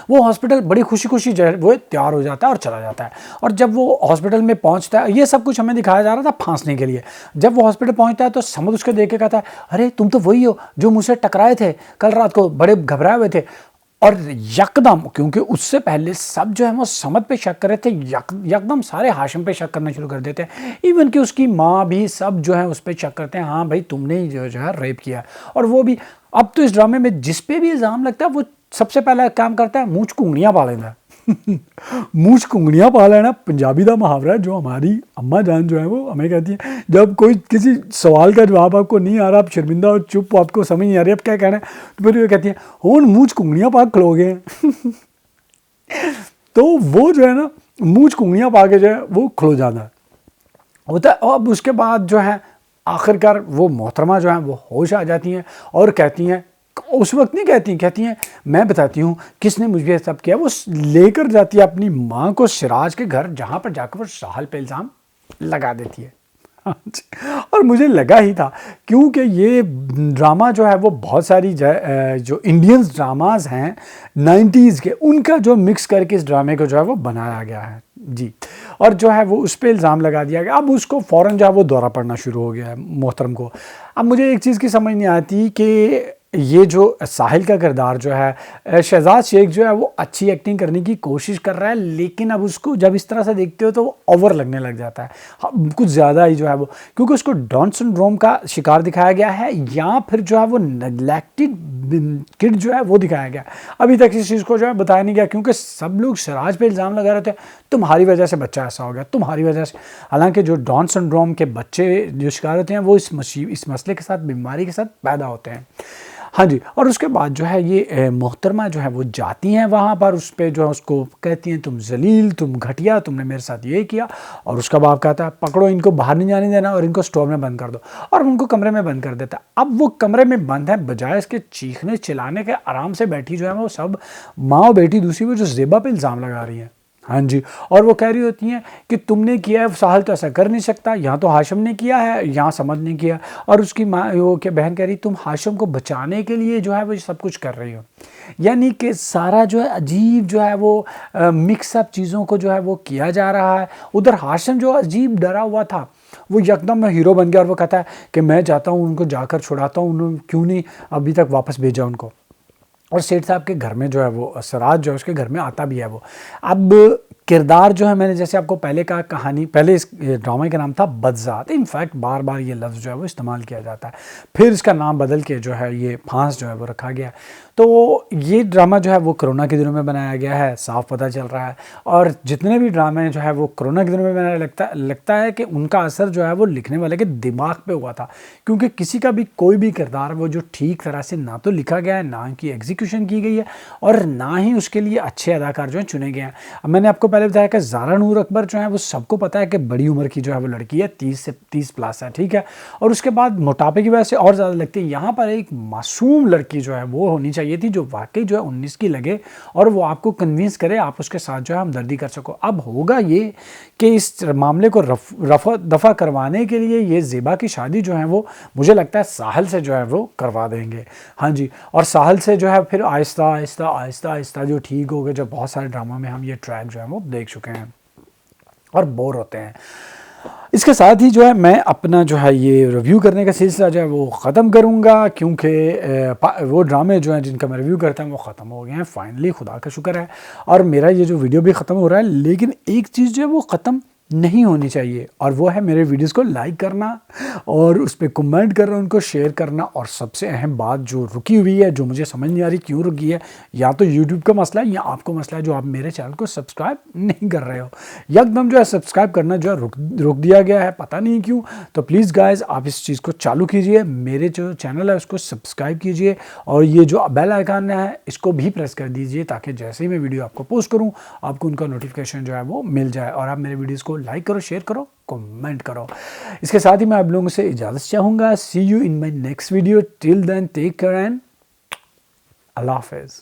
S1: वो हॉस्पिटल बड़ी खुशी खुशी जो है वो तैयार हो जाता है और चला जाता है। और जब वो हॉस्पिटल में पहुंचता है, ये सब कुछ हमें दिखाया जा रहा था फांसने के लिए। जब वो हॉस्पिटल पहुंचता है तो समद उसके देख के कहता है, अरे तुम तो वही हो जो मुझसे टकराए थे कल रात को, बड़े घबराए हुए थे। और यकदम, क्योंकि उससे पहले सब जो है वो समद पे शक कर रहे थे, यकदम सारे हाशिम पे शक करना शुरू कर देते हैं। इवन कि उसकी माँ भी, सब जो है उस पर शक करते हैं, हाँ भाई तुमने ही जो है रेप किया। और वो भी अब तो इस ड्रामे में जिस पे भी इल्ज़ाम लगता है वो सबसे पहला काम करता है मूंछ कुंगड़ियाँ पा लेना। मूंछ कुंगड़ियाँ पा लेना पंजाबी का मुहावरा है, जो हमारी अम्मा जान जो है वो हमें कहती है जब कोई किसी सवाल का जवाब आपको नहीं आ रहा, आप शर्मिंदा और चुप, आपको समझ नहीं आ रही अब क्या कहना है, तो फिर ये कहती है हुन मूंछ कुंगड़ियाँ पा खलोगे। तो वो जो है ना मूंछ कुंगड़ियाँ पा के जो है वो खलो जाता होता है। अब उसके बाद जो है आखिरकार वो मोहतरमा जो है वो होश आ जाती हैं और कहती हैं, उस वक्त नहीं कहती हैं मैं बताती हूँ किसने मुझे सब किया। वो लेकर जाती है अपनी माँ को सिराज के घर, जहाँ पर जाकर वो साहल पे इल्ज़ाम लगा देती है। और मुझे लगा ही था, क्योंकि ये ड्रामा जो है वो बहुत सारी जो इंडियंस ड्रामाज हैं 90s के, उनका जो मिक्स करके इस ड्रामे को जो है वो बनाया गया है जी। और जो है वो उस पर इल्ज़ाम लगा दिया गया। अब उसको फ़ौरन जो है वो दौरा पड़ना शुरू हो गया है मोहतरम को। अब मुझे एक चीज़ की समझ नहीं आती कि ये जो साहिल का किरदार जो है, शहजाद शेख जो है वो अच्छी एक्टिंग करने की कोशिश कर रहा है, लेकिन अब उसको जब इस तरह से देखते हो तो वो ओवर लगने लग जाता है, कुछ ज़्यादा ही जो है वो, क्योंकि उसको डाउन सिंड्रोम का शिकार दिखाया गया है, या फिर जो है वो नेग्लेक्टेड किड जो है वो दिखाया गया। अभी तक इस चीज़ को जो है बताया नहीं गया, क्योंकि सब लोग सिराज पे इल्ज़ाम लगा रहे थे तुम्हारी वजह से बच्चा ऐसा हो गया, तुम्हारी वजह से। हालांकि जो डाउन सिंड्रोम के बच्चे जो शिकार होते हैं वो इस मसले के साथ, बीमारी के साथ पैदा होते हैं। हाँ जी, और उसके बाद जो है ये मोहतरमा जो है वो जाती हैं वहाँ पर, उस पर जो है उसको कहती हैं तुम जलील, तुम घटिया, तुमने मेरे साथ ये किया। और उसका बाप कहता है पकड़ो इनको, बाहर नहीं जाने देना और इनको स्टोर में बंद कर दो, और उनको कमरे में बंद कर देता है। अब वो कमरे में बंद है, बजाय इसके चीखने चिल्लाने के आराम से बैठी जो है वो सब माँ और बेटी दूसरी वो जो ज़ेबा पे इल्ज़ाम लगा रही है। हाँ जी, और वो कह रही होती हैं कि तुमने किया है, साहिल तो ऐसा कर नहीं सकता, यहाँ तो हाशिम ने किया है, यहाँ समझ नहीं किया। और उसकी माँ वो क्या बहन कह रही तुम हाशिम को बचाने के लिए जो है वो सब कुछ कर रही हो। यानी कि सारा जो है अजीब जो है वो मिक्सअप चीज़ों को जो है वो किया जा रहा है। उधर हाशिम जो अजीब डरा हुआ था वो यकदम में हीरो बन गया, और वो कहता है कि मैं जाता हूँ उनको जाकर छुड़ाता हूँ, उन्होंने क्यों नहीं अभी तक वापस भेजा उनको। और सेठ साहब के घर में जो है वो सराज जो है उसके घर में आता भी है वो। अब किरदार जो है, मैंने जैसे आपको पहले कहा, कहानी पहले इस ड्रामे का नाम था बदजात। इनफैक्ट बार बार ये लफ्ज़ जो है वो इस्तेमाल किया जाता है, फिर इसका नाम बदल के जो है ये फांस जो है वो रखा गया। तो ये ड्रामा जो है वो कोरोना के दिनों में बनाया गया है, साफ पता चल रहा है। और जितने भी ड्रामे जो है वो कोरोना के दिनों में बनाया, लगता है कि उनका असर जो है वो लिखने वाले के दिमाग पे हुआ था, क्योंकि किसी का भी कोई भी किरदार वो जो ठीक तरह से ना तो लिखा गया है, ना कि एग्जीक्यूशन की गई है, और ना ही उसके लिए अच्छे अदाकार जो हैं चुने गए हैं। अब मैंने आपको पहले बताया कि ज़ारा नूर अकबर जो है वो सबको पता है कि बड़ी उम्र की जो है वो लड़की है, 30 प्लस है, ठीक है। और उसके बाद मोटापे की वजह से और ज़्यादा लगती है। यहाँ पर एक मासूम लड़की जो है वो होनी चाहिए थी, जो वाकई जो है 19 की लगे और वो आपको कन्विंस करे, आप उसके साथ जो है हमदर्दी कर सको। अब होगा ये कि इस मामले को रफा दफ़ा करवाने के लिए ये ज़ेबा की शादी जो है वो मुझे लगता है साहिल से जो है वो करवा देंगे। हाँ जी, और साहिल से जो है फिर आहिस्ता आहिस्ता आहिस्ता आहिस्ता जो ठीक हो गए, जो बहुत सारे ड्रामा में हम ये ट्रैक जो है वो देख चुके हैं और बोर होते हैं। इसके साथ ही जो है मैं अपना जो है ये रिव्यू करने का सिलसिला जो है वो ख़त्म करूँगा, क्योंकि वो ड्रामे जो हैं जिनका मैं रिव्यू करता हूँ वो ख़त्म हो गए हैं फाइनली, खुदा का शुक्र है। और मेरा ये जो वीडियो भी ख़त्म हो रहा है, लेकिन एक चीज़ जो है वो ख़त्म नहीं होनी चाहिए, और वो है मेरे वीडियोस को लाइक करना और उस पर कमेंट करना, उनको शेयर करना। और सबसे अहम बात जो रुकी हुई है, जो मुझे समझ नहीं आ रही क्यों रुकी है, या तो यूट्यूब का मसला है या आपको मसला है जो आप मेरे चैनल को सब्सक्राइब नहीं कर रहे हो। एकदम जो है सब्सक्राइब करना जो है रुक दिया गया है, पता नहीं क्यों। तो प्लीज़ गाइज आप इस चीज़ को चालू कीजिए, मेरे जो चैनल है उसको सब्सक्राइब कीजिए, और ये जो बेल आइकन है इसको भी प्रेस कर दीजिए, ताकि जैसे ही मैं वीडियो आपको पोस्ट करूँ आपको उनका नोटिफिकेशन जो है वो मिल जाए, और आप मेरे वीडियोज़ को लाइक करो, शेयर करो, कमेंट करो। इसके साथ ही मैं आप लोगों से इजाज़त चाहूँगा। See you in my next video. Till then take care and अल्लाह हाफिज़।